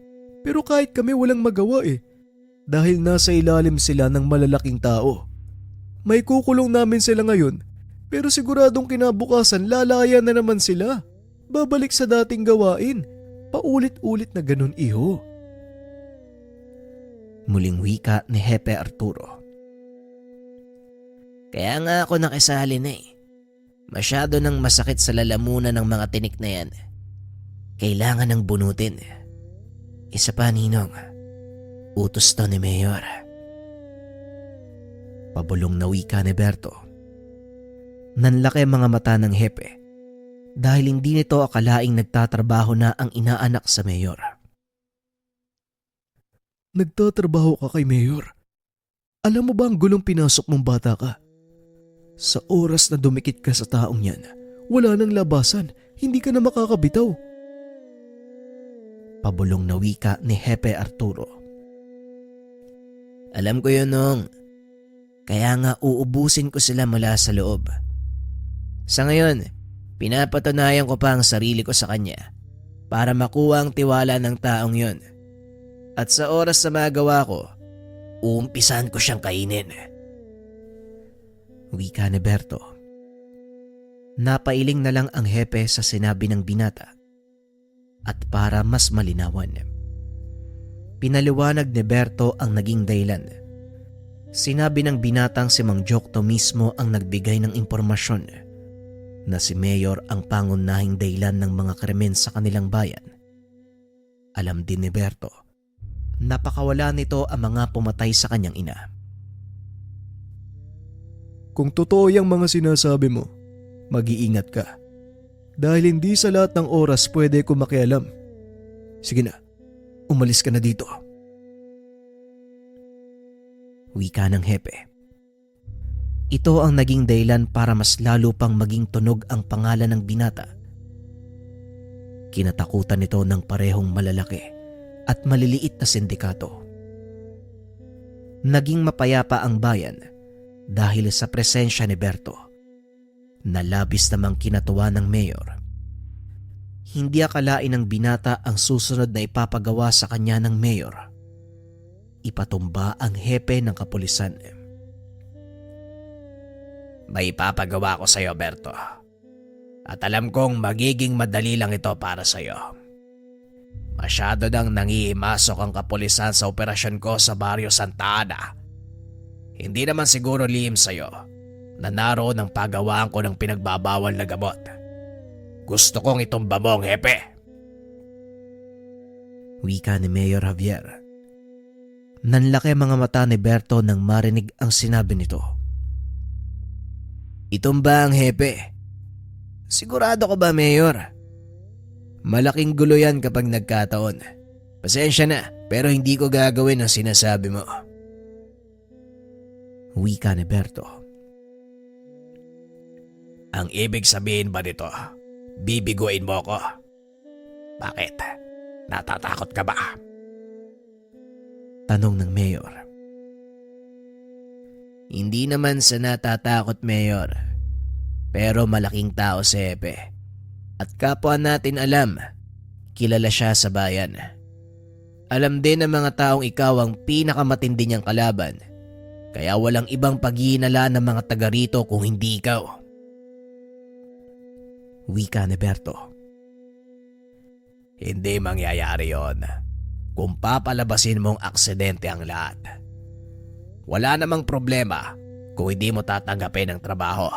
Pero kahit kami walang magawa eh. Dahil nasa ilalim sila ng malalaking tao. May kukulong namin sila ngayon, pero siguradong kinabukasan lalaya na naman sila. Babalik sa dating gawain. Paulit-ulit na ganun, iho. Muling wika ni Hepe Arturo. Kaya nga ako nakisali na eh. Masyado nang masakit sa lalamunan ng mga tinik na yan. Kailangan ng bunutin. Isa pa, Ninong. Utos to ni Mayor. Pabulong na wika ni Berto. Nanlaki ang mga mata ng Hepe dahil hindi nito akalaing nagtatrabaho na ang inaanak sa Mayor. Nagtatrabaho ka kay Mayor? Alam mo ba ang gulong pinasok mong bata ka? Sa oras na dumikit ka sa taong yan, wala nang labasan, hindi ka na makakabitaw. Pabulong na wika ni Hepe Arturo. Alam ko yun, Nong. Kaya nga uubusin ko sila mula sa loob. Sa ngayon, pinapatunayan ko pa ang sarili ko sa kanya para makuha ang tiwala ng taong yon. At sa oras na magawa ko, uumpisan ko siyang kainin. Wika ni Berto. Napailing na lang ang Hepe sa sinabi ng binata. At para mas malinawan, pinaliwanag ni Berto ang naging dahilan. Sinabi ng binatang si Mang Jokto mismo ang nagbigay ng impormasyon na si Mayor ang pangunahing dahilan ng mga krimen sa kanilang bayan. Alam din ni Berto, napakawala nito ang mga pumatay sa kanyang ina. Kung totoo yung mga sinasabi mo, mag-iingat ka. Dahil hindi sa lahat ng oras pwede ko makialam. Sige na, umalis ka na dito. Wika ng Hepe. Ito ang naging dahilan para mas lalo pang maging tunog ang pangalan ng binata. Kinatakutan nito ng parehong malalaki at maliliit na sindikato. Naging mapayapa ang bayan dahil sa presensya ni Berto, na labis namang kinatuwa ng mayor. Hindi akalain ng binata ang susunod na ipapagawa sa kanya ng mayor. Ipatumba ang hepe ng kapulisan. May ipapagawa ko sa iyo, Berto. At alam kong magiging madali lang ito para sa iyo. Masyado nang nangihimasok ang kapulisan sa operasyon ko sa Barrio Santa Ana. Hindi naman siguro lihim sa iyo na naroon ang paggawaan ko ng pinagbabawal na gamot. Gusto kong itumba mo ang hepe. Wika ni Mayor Javier. Nanlaki mga mata ni Berto nang marinig ang sinabi nito. Itumba ang hepe. Sigurado ko ba, Mayor? Malaking gulo yan kapag nagkataon. Pasensya na, pero hindi ko gagawin ang sinasabi mo. Wika ni Berto. Ang ibig sabihin ba nito, bibiguin mo ko? Bakit? Natatakot ka ba? Tanong ng Mayor. Hindi naman sa natatakot, Mayor. Pero malaking tao si Hepe. At kapwa natin alam, kilala siya sa bayan. Alam din ng mga taong ikaw ang pinakamatindi niyang kalaban. Kaya walang ibang paghihinala ng mga taga rito kung hindi ikaw. Wika ni Berto. Hindi mangyayari yon kung papalabasin mong aksidente ang lahat. Wala namang problema kung hindi mo tatanggapin ang trabaho.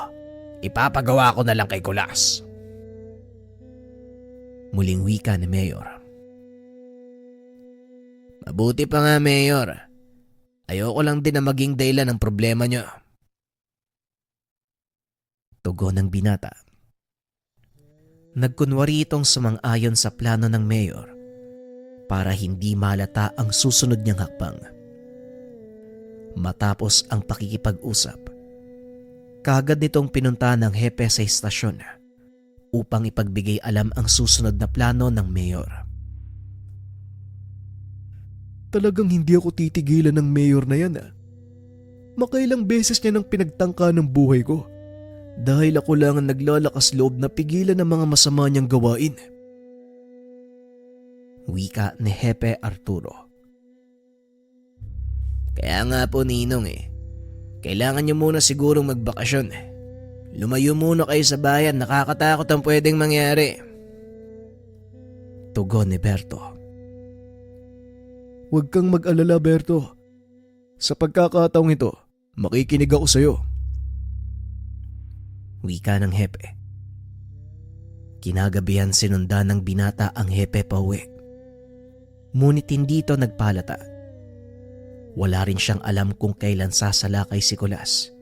Ipapagawa ko na lang kay Kulas. Muling wika ni Mayor. Mabuti pa nga, Mayor. Ayoko lang din na maging dahilan ng problema niyo. Tugon ng binata. Nagkunwari itong sumang-ayon sa plano ng Mayor para hindi malata ang susunod niyang hakbang. Matapos ang pakikipag-usap, kaagad nitong pinunta ng hepe sa istasyon upang ipagbigay alam ang susunod na plano ng Mayor. Talagang hindi ako titigilan ng mayor na yan. Makailang beses niya nang pinagtangka ng buhay ko. Dahil ako lang ang naglalakas loob na pigilan ang mga masama niyang gawain. Wika ni Hepe Arturo. Kaya nga po, Ninong kailangan niyo muna sigurong magbakasyon. Lumayo muna kayo sa bayan, nakakatakot ang pwedeng mangyari. Tugon ni Berto. Huwag kang mag-alala, Berto. Sa pagkakataong ito, makikinig ako sa'yo. Wika ng hepe. Kinagabihan sinundan ng binata ang hepe pauwi. Ngunit hindi ito nagpalata. Wala rin siyang alam kung kailan sasalakay si Kulas,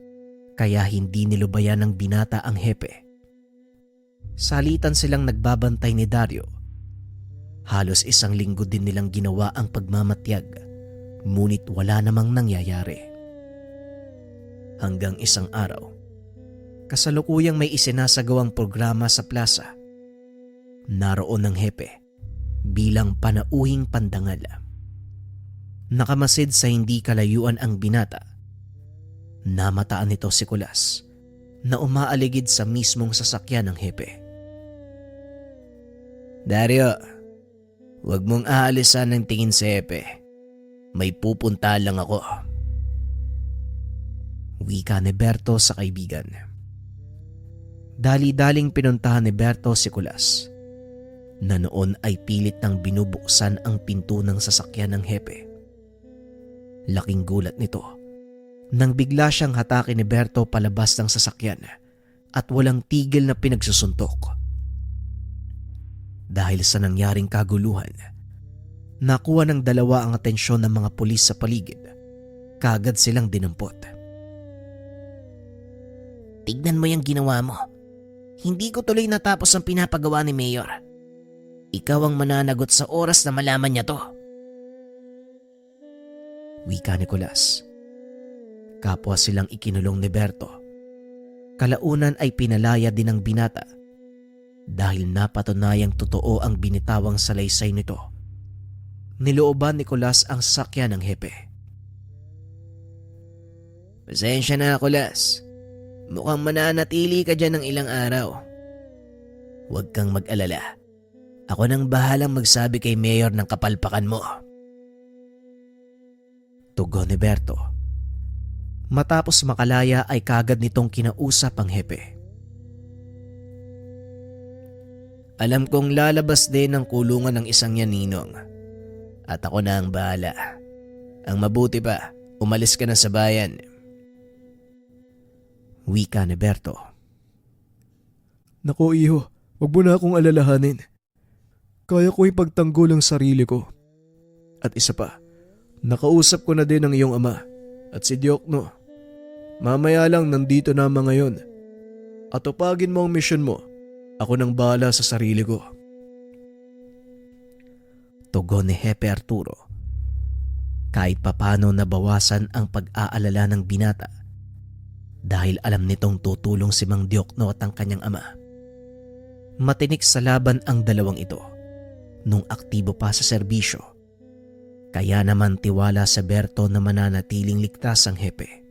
kaya hindi nilubayan ng binata ang hepe. Salitan silang nagbabantay ni Dario. Halos 1 linggo din nilang ginawa ang pagmamatyag, ngunit wala namang nangyayari. Hanggang isang araw, kasalukuyang may isinasagawang programa sa plaza. Naroon ang hepe bilang panauhing pandangal. Nakamasid sa hindi kalayuan ang binata. Namataan nito si Kulas na umaaligid sa mismong sasakyan ng hepe. Dario, huwag mong aalisan ng tingin sa hepe. May pupunta lang ako. Wika ni Berto sa kaibigan. Dali-daling pinuntahan ni Berto si Kulas na noon ay pilit nang binubuksan ang pinto ng sasakyan ng hepe. Laking gulat nito nang bigla siyang hatakin ni Berto palabas ng sasakyan at walang tigil na pinagsusuntok. Dahil sa nangyaring kaguluhan, nakuha ng dalawa ang atensyon ng mga pulis sa paligid. Kaagad silang dinampot. Tignan mo yung ginawa mo. Hindi ko tuloy natapos ang pinapagawa ni Mayor. Ikaw ang mananagot sa oras na malaman niya to. Wika ni Kulas. Kapwa silang ikinulong ni Berto. Kalaunan ay pinalaya din ng binata dahil napatunayang totoo ang binitawang salaysay nito. Nilooban ni Kulas ang sasakyan ng hepe. Pasensya na, Kulas. Mukhang mananatili ka dyan ng ilang araw. Huwag kang mag-alala. Ako nang bahalang magsabi kay Mayor ng kapalpakan mo. Tugon ni Berto. Matapos makalaya ay kagad nitong kinausap ang hepe. Alam kong lalabas din ng kulungan ng isang yan, Ninong. At ako na ang bahala. Ang mabuti pa, umalis ka na sa bayan. Wika ni Berto. Nako iho, wag mo na akong alalahanin. Kaya ko ipagtanggol ang sarili ko. At isa pa, nakausap ko na din ang iyong ama at si Diokno. Mamaya lang nandito na mga ngayon. At tupagin mo ang misyon mo. Ako nang bahala sa sarili ko. Tugon ni Hepe Arturo. Kahit papano nabawasan ang pag-aalala ng binata dahil alam nitong tutulong si Mang Diokno at ang kanyang ama. Matinik sa laban ang dalawang ito nung aktibo pa sa serbisyo. Kaya naman tiwala sa Berto na mananatiling ligtas ang hepe.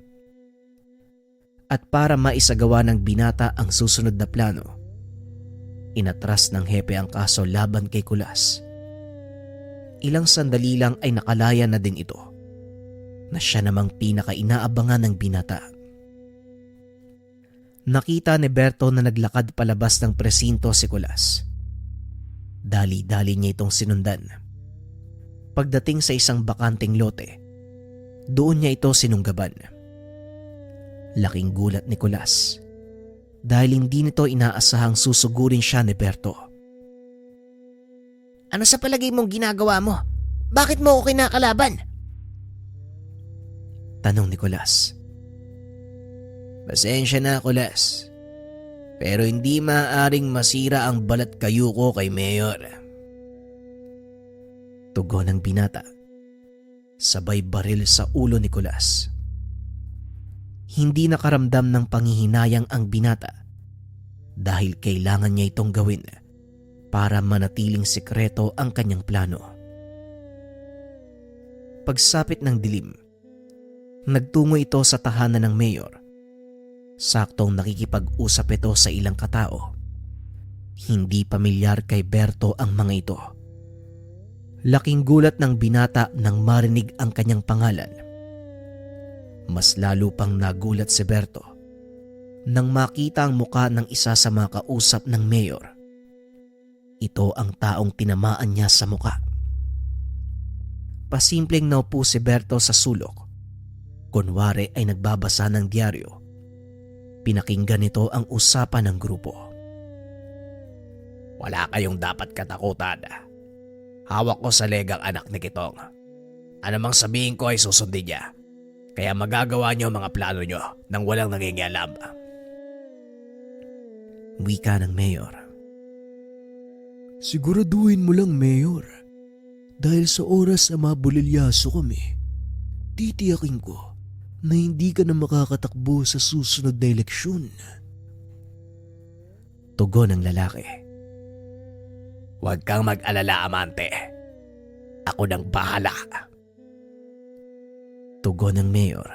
At para maisagawa ng binata ang susunod na plano, inatras ng hepe ang kaso laban kay Kulas. Ilang sandali lang ay nakalaya na din ito na siya namang pinaka-inaabangan ng binata. Nakita ni Berto na naglakad palabas ng presinto si Kulas. Dali-dali niya itong sinundan. Pagdating sa isang bakanting lote, doon niya ito sinunggaban. Laking gulat ni Kulas dahil hindi nito inaasahang susugurin siya ni Berto. Ano sa palagay mong ginagawa mo? Bakit mo ako kinakalaban? Tanong ni Kulas. Pasensya na, Kulas. Pero hindi maaaring masira ang balat kayo ko kay Mayor. Tugon ng binata. Sabay baril sa ulo ni Kulas. Hindi nakaramdam ng panghihinayang ang binata dahil kailangan niya itong gawin para manatiling sikreto ang kanyang plano. Pagsapit ng dilim, nagtungo ito sa tahanan ng Mayor. Saktong nakikipag-usap ito sa ilang katao. Hindi pamilyar kay Berto ang mga ito. Laking gulat ng binata nang marinig ang kanyang pangalan. Mas lalo pang nagulat si Berto nang makita ang muka ng isa sa mga kausap ng Mayor. Ito ang taong tinamaan niya sa muka. Pasimpleng naupo si Berto sa sulok. Kunwari ay nagbabasa ng diaryo. Pinakinggan nito ang usapan ng grupo. Wala kayong dapat katakutan. Hawak ko sa legang anak ni Kitong. Anumang sabihin ko ay susundin niya. Kaya magagawa niyo ang mga plano niyo nang walang nangingialam. Wika ng Mayor. Siguraduhin mo lang, Mayor. Dahil sa oras na mabulilyaso kami, titiyakin ko na hindi ka na makakatakbo sa susunod na eleksyon. Tugon ng lalaki. Huwag kang mag-alala, Amante. Ako nang bahala. Tugon ng mayor.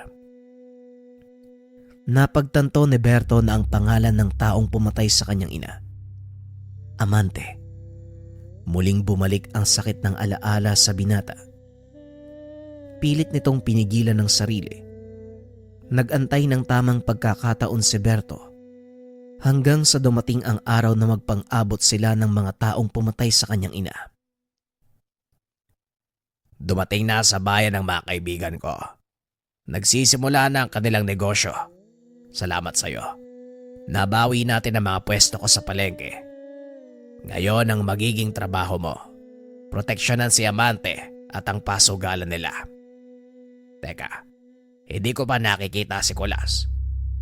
Napagtanto ni Berto na ang pangalan ng taong pumatay sa kanyang ina, Amante. Muling bumalik ang sakit ng alaala sa binata. Pilit nitong pinigilan ng sarili. Nag-antay ng tamang pagkakataon si Berto hanggang sa dumating ang araw na magpang-abot sila ng mga taong pumatay sa kanyang ina. Dumating na sa bayan ng mga kaibigan ko. Nagsisimula na ang kanilang negosyo. Salamat sa iyo. Nabawi natin ang mga pwesto ko sa palengke. Ngayon ang magiging trabaho mo, proteksyonan si Amante at ang pasugalan nila. Teka, hindi ko pa nakikita si Kulas.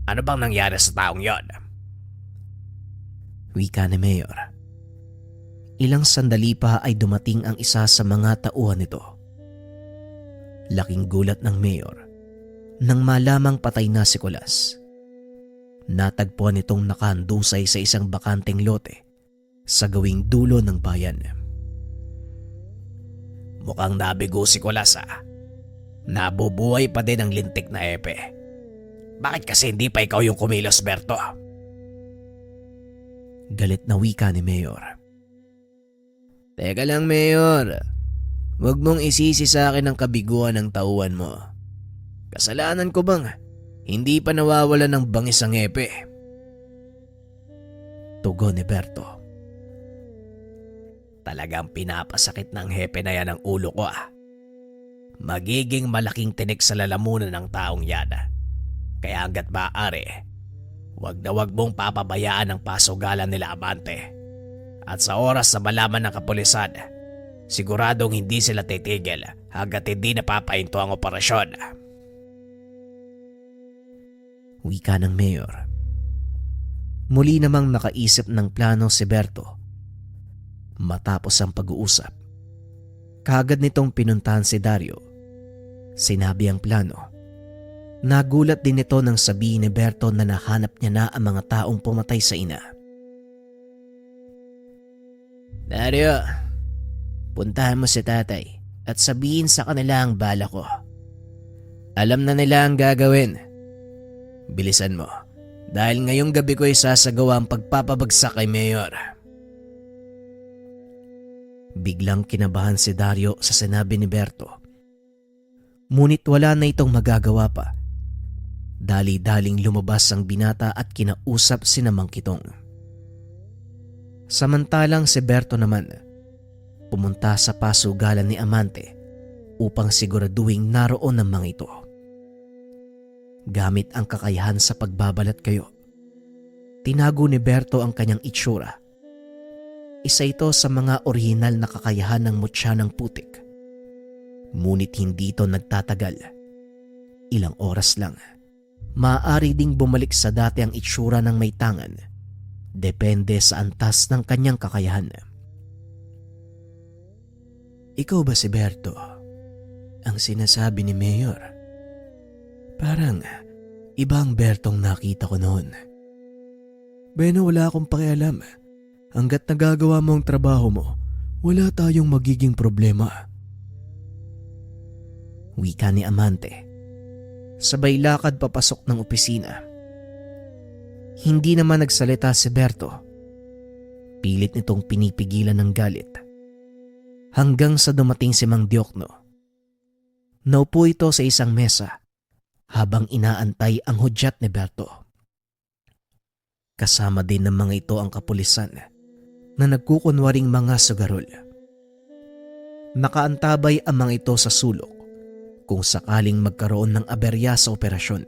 Ano bang nangyari sa taong yon? Wika ni Mayor. Ilang sandali pa ay dumating ang isa sa mga tauhan nito. Laking gulat ng Mayor nang malamang patay na si Kulas. Natagpuan nitong nakahandusay sa isang bakanteng lote sa gawing dulo ng bayan. Mukhang nabigo si Kulas ah. Nabubuhay pa din ang lintik na epe. Bakit kasi hindi pa ikaw yung kumilos, Berto? Galit na wika ni Mayor. Teka lang, Mayor. Huwag mong isisi sa akin ang kabiguan ng tauhan mo. Kasalanan ko bang hindi pa nawawala ng bangis ang epe? Tugon ni Berto. Talagang pinapasakit ng hepe na yan ang ulo ko ah. Magiging malaking tinik sa lalamunan ng taong yan. Kaya hanggat maaari, wag na wag mong papabayaan ang pasugalan nila, Amante. At sa oras na malaman ng kapulisan, siguradong hindi sila titigil hanggat hindi napapahinto ang operasyon. Wika ng Mayor. Muli namang nakaisip ng plano si Berto. Matapos ang pag-uusap, kaagad nitong pinuntahan si Dario. Sinabi ang plano. Nagulat din ito nang sabihin ni Berto na nahanap niya na ang mga taong pumatay sa ina. Dario, puntahan mo si tatay at sabihin sa kanila ang bala ko. Alam na nila ang gagawin. Bilisan mo, dahil ngayong gabi ko isasagawa ang pagpapabagsak kay Mayor. Biglang kinabahan si Dario sa sinabi ni Berto. Ngunit wala na itong magagawa pa. Dali-daling lumabas ang binata at kinausap si Mang Kitong. Samantalang si Berto naman, pumunta sa pasugalan ni Amante upang siguraduhin naroon ang mga ito. Gamit ang kakayahan sa pagbabalat kayo, tinago ni Berto ang kanyang itsura. Isa ito sa mga orihinal na kakayahan ng mutya ng putik. Ngunit hindi ito nagtatagal. Ilang oras lang. Maaari ding bumalik sa dati ang itsura ng may tangan. Depende sa antas ng kanyang kakayahan. Ikaw ba si Berto? Ang sinasabi ni Mayor. Parang ibang Bertong nakita ko noon. Beno, wala akong pakialam. Hanggat nagagawa mo ang trabaho mo, wala tayong magiging problema. Wika ni Amante. Sabay lakad papasok ng opisina. Hindi naman nagsalita si Berto. Pilit nitong pinipigilan ng galit. Hanggang sa dumating si Mang Diokno. Naupo ito sa isang mesa habang inaantay ang hudyat ni Berto. Kasama din ng mga ito ang kapulisan na nagkukunwaring mga sugarol. Nakaantabay ang mga ito sa sulok kung sakaling magkaroon ng aberya sa operasyon.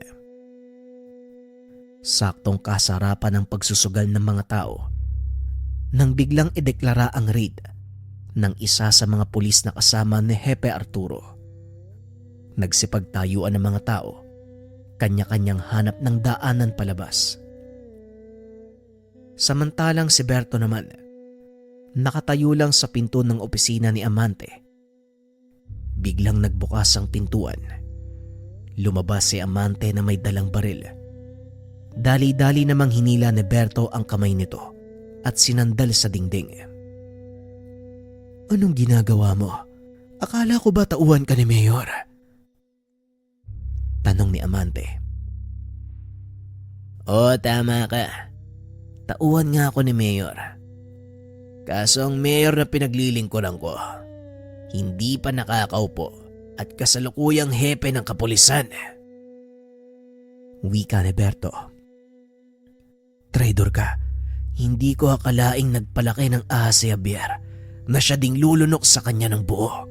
Saktong kasarapan ng pagsusugal ng mga tao nang biglang ideklara ang raid ng isa sa mga pulis na kasama ni Hepe Arturo. Nagsipagtayuan ng mga tao, kanya-kanyang hanap ng daanan palabas. Samantalang si Berto naman, nakatayo lang sa pinto ng opisina ni Amante. Biglang nagbukas ang pintuan. Lumabas si Amante na may dalang baril. Dali-dali namang hinila ni Berto ang kamay nito at sinandal sa dingding. Anong ginagawa mo? Akala ko ba tauhan ka ni Mayor? Tanong ni Amante. Oo, tama ka. Tauhan nga ako ni Mayor. Kaso ang Mayor na pinaglilingkuran ko, hindi pa nakakaupo at kasalukuyang hepe ng kapulisan. Wika ni Berto. Traidor ka. Hindi ko akalaing nagpalaki ng ahas si Javier na siya ding lulunok sa kanya ng buo.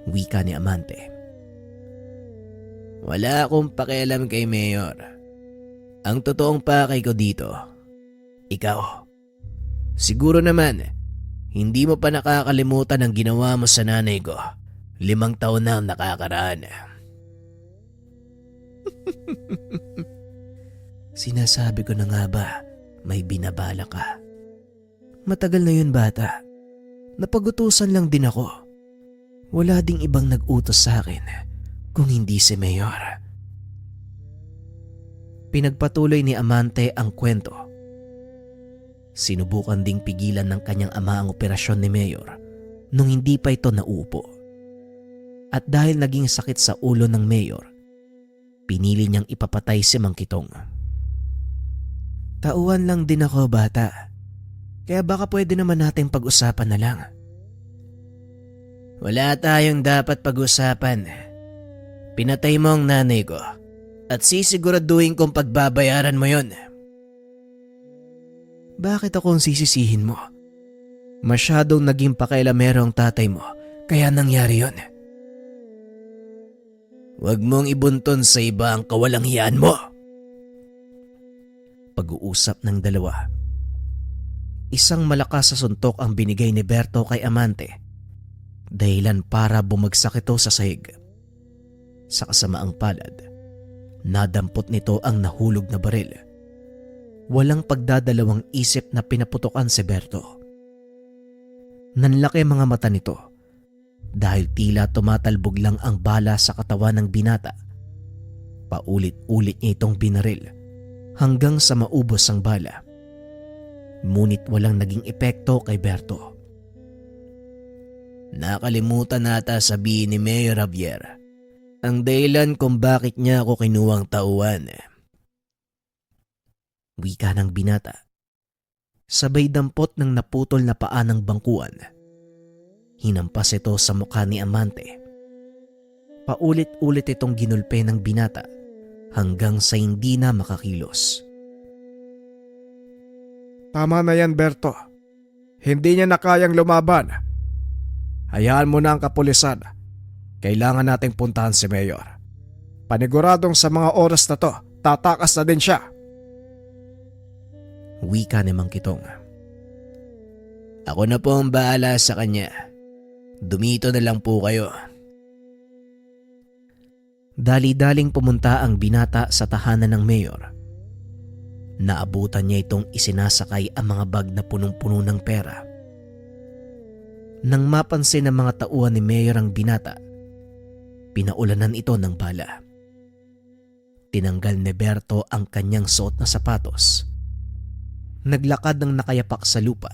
Wika ni Amante. Wala akong pakialam kay Mayor. Ang totoong pakay ko dito, ikaw. Siguro naman, hindi mo pa nakakalimutan ang ginawa mo sa nanay ko 5 taon na ang nakakaraan. Sinasabi ko na nga ba, may binabala ka. Matagal na yun bata. Napagutusan lang din ako. Wala ding ibang nag-utos sa akin kung hindi si Mayor. Pinagpatuloy ni Amante ang kwento. Sinubukan ding pigilan ng kanyang ama ang operasyon ni Mayor nung hindi pa ito nauupo. At dahil naging sakit sa ulo ng Mayor, pinili niyang ipapatay si Mang Kitong. Tauhan lang din ako bata, kaya baka pwede naman nating pag-usapan na lang. Wala tayong dapat pag-usapan. Pinatay mo ang nanay ko at sisiguraduhin kong pagbabayaran mo yon. Bakit ako ang sisisihin mo? Masyadong naging pakialamero ang tatay mo, kaya nangyari yon. Huwag mong ibunton sa iba ang kawalanghiyaan mo. Pag-uusap ng dalawa. Isang malakas sa suntok ang binigay ni Berto kay Amante, dahilan para bumagsak ito sa sahig. Sa kasamaang palad, nadampot nito ang nahulog na baril. Walang pagdadalawang isip na pinaputokan si Berto. Nanlaki mga mata nito dahil tila tumatalbog lang ang bala sa katawan ng binata. Paulit-ulit niya itong binaril hanggang sa maubos ang bala. Ngunit walang naging epekto kay Berto. Nakalimutan nata sabihin ni Mayor Javier ang dahilan kung bakit niya ako kinuwang tauhan. Wika ng binata. Sabay dampot ng naputol na paa ng bangkuan. Hinampas ito sa mukha ni Amante. Paulit-ulit itong ginulpe ng binata hanggang sa hindi na makakilos. Tama na yan, Berto. Hindi niya na kayang lumaban. Hayaan mo na ang kapulisan. Kailangan nating puntahan si Mayor. Paniguradong sa mga oras na to, tatakas na din siya. Wika ni Mang Kitong. Ako na po ang bahala sa kanya. Dumito na lang po kayo. Dali-daling pumunta ang binata sa tahanan ng Mayor. Naabutan niya itong isinasakay ang mga bag na punong-puno ng pera. Nang mapansin ng mga tauhan ni Mayor ang binata, pinaulanan ito ng bala. Tinanggal ni Berto ang kanyang suot na sapatos. Naglakad ng nakayapak sa lupa.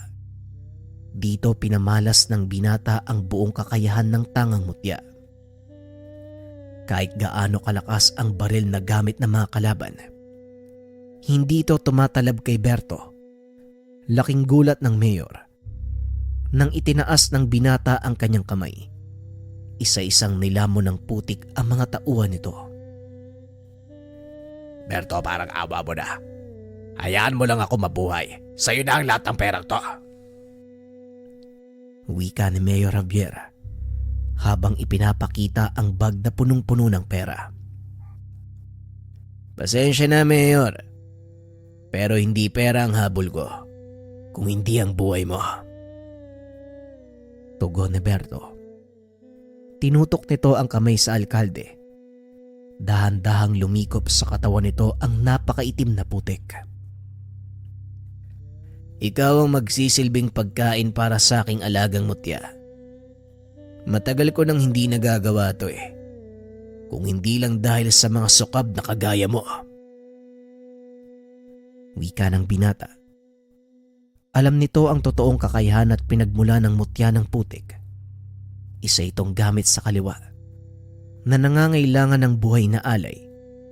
Dito pinamalas ng binata ang buong kakayahan ng tangang mutya. Kahit gaano kalakas ang baril na gamit ng mga kalaban, hindi ito tumatalab kay Berto. Laking gulat ng Mayor nang itinaas ng binata ang kanyang kamay. Isa-isang nilamon ng putik ang mga tauhan nito. Berto, parang awa mo na. Hayaan mo lang ako mabuhay. Sa'yo na ang lahat ng perang to. Wika ni Mayor Javier habang ipinapakita ang bag na punong-puno ng pera. Pasensya na, Mayor. Pero hindi pera ang habol ko, kung hindi ang buhay mo. Tugon ni Berto. Tinutok nito ang kamay sa alkalde. Dahan-dahang lumikop sa katawan nito ang napakaitim na putik. Ikaw ang magsisilbing pagkain para sa aking alagang mutya. Matagal ko nang hindi nagagawa to eh. Kung hindi lang dahil sa mga sukab na kagaya mo. Wika ng binata. Alam nito ang totoong kakayahan at pinagmula ng mutya ng putik. Isa itong gamit sa kaliwa na nangangailangan ng buhay na alay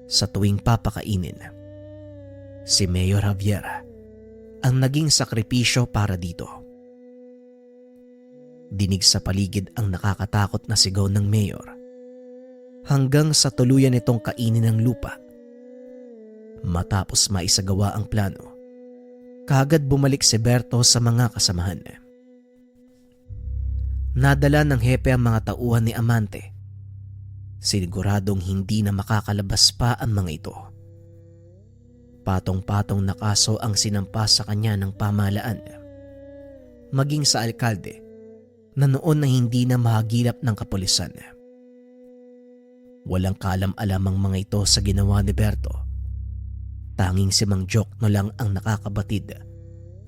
sa tuwing papakainin. Si Mayor Javier ang naging sakripisyo para dito. Dinig sa paligid ang nakakatakot na sigaw ng Mayor hanggang sa tuluyan itong kainin ng lupa. Matapos maisagawa ang plano, kaagad bumalik si Berto sa mga kasamahan. Nadala ng hepe ang mga tauhan ni Amante. Siniguradong hindi na makakalabas pa ang mga ito. Patong-patong na kaso ang sinampa sa kanya ng pamahalaan. Maging sa alkalde na noon na hindi na mahagilap ng kapulisan. Walang kaalam-alam ang mga ito sa ginawa ni Berto. Tanging si Mang Jokno lang ang nakakabatid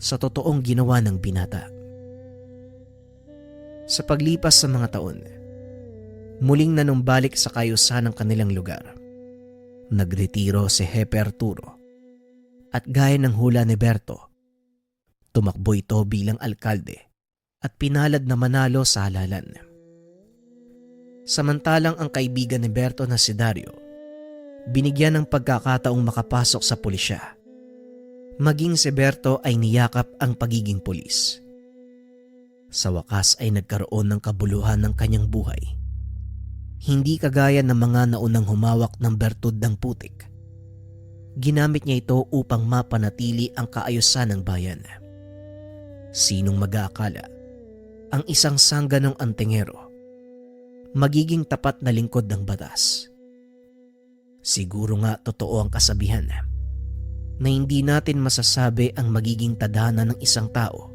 sa totoong ginawa ng binata. Sa paglipas sa mga taon, muling nanumbalik sa kayusan ng kanilang lugar. Nagretiro si Hepe Arturo at gaya ng hula ni Berto, tumakbo ito bilang alkalde at pinalad na manalo sa halalan. Samantalang ang kaibigan ni Berto na si Dario, binigyan ng pagkakataong makapasok sa pulisya. Maging si Berto ay niyakap ang pagiging pulis. Sa wakas ay nagkaroon ng kabuluhan ng kanyang buhay. Hindi kagaya ng mga naunang humawak ng bertud ng putik. Ginamit niya ito upang mapanatili ang kaayusan ng bayan. Sinong mag-aakala ang isang sangganong antingero magiging tapat na lingkod ng batas? Siguro nga totoo ang kasabihan na hindi natin masasabi ang magiging tadhana ng isang tao.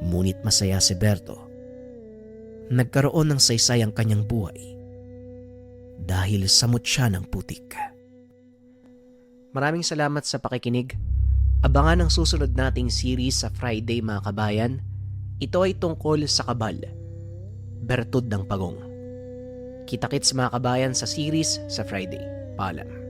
Ngunit masaya si Berto. Nagkaroon ng saysay ang kanyang buhay dahil sa mutya ng putik. Maraming salamat sa pakikinig. Abangan ang susunod nating series sa Friday mga kabayan. Ito ay tungkol sa kabal, bertud ng pagong. Kita-kits mga kabayan sa series sa Friday. Paalam.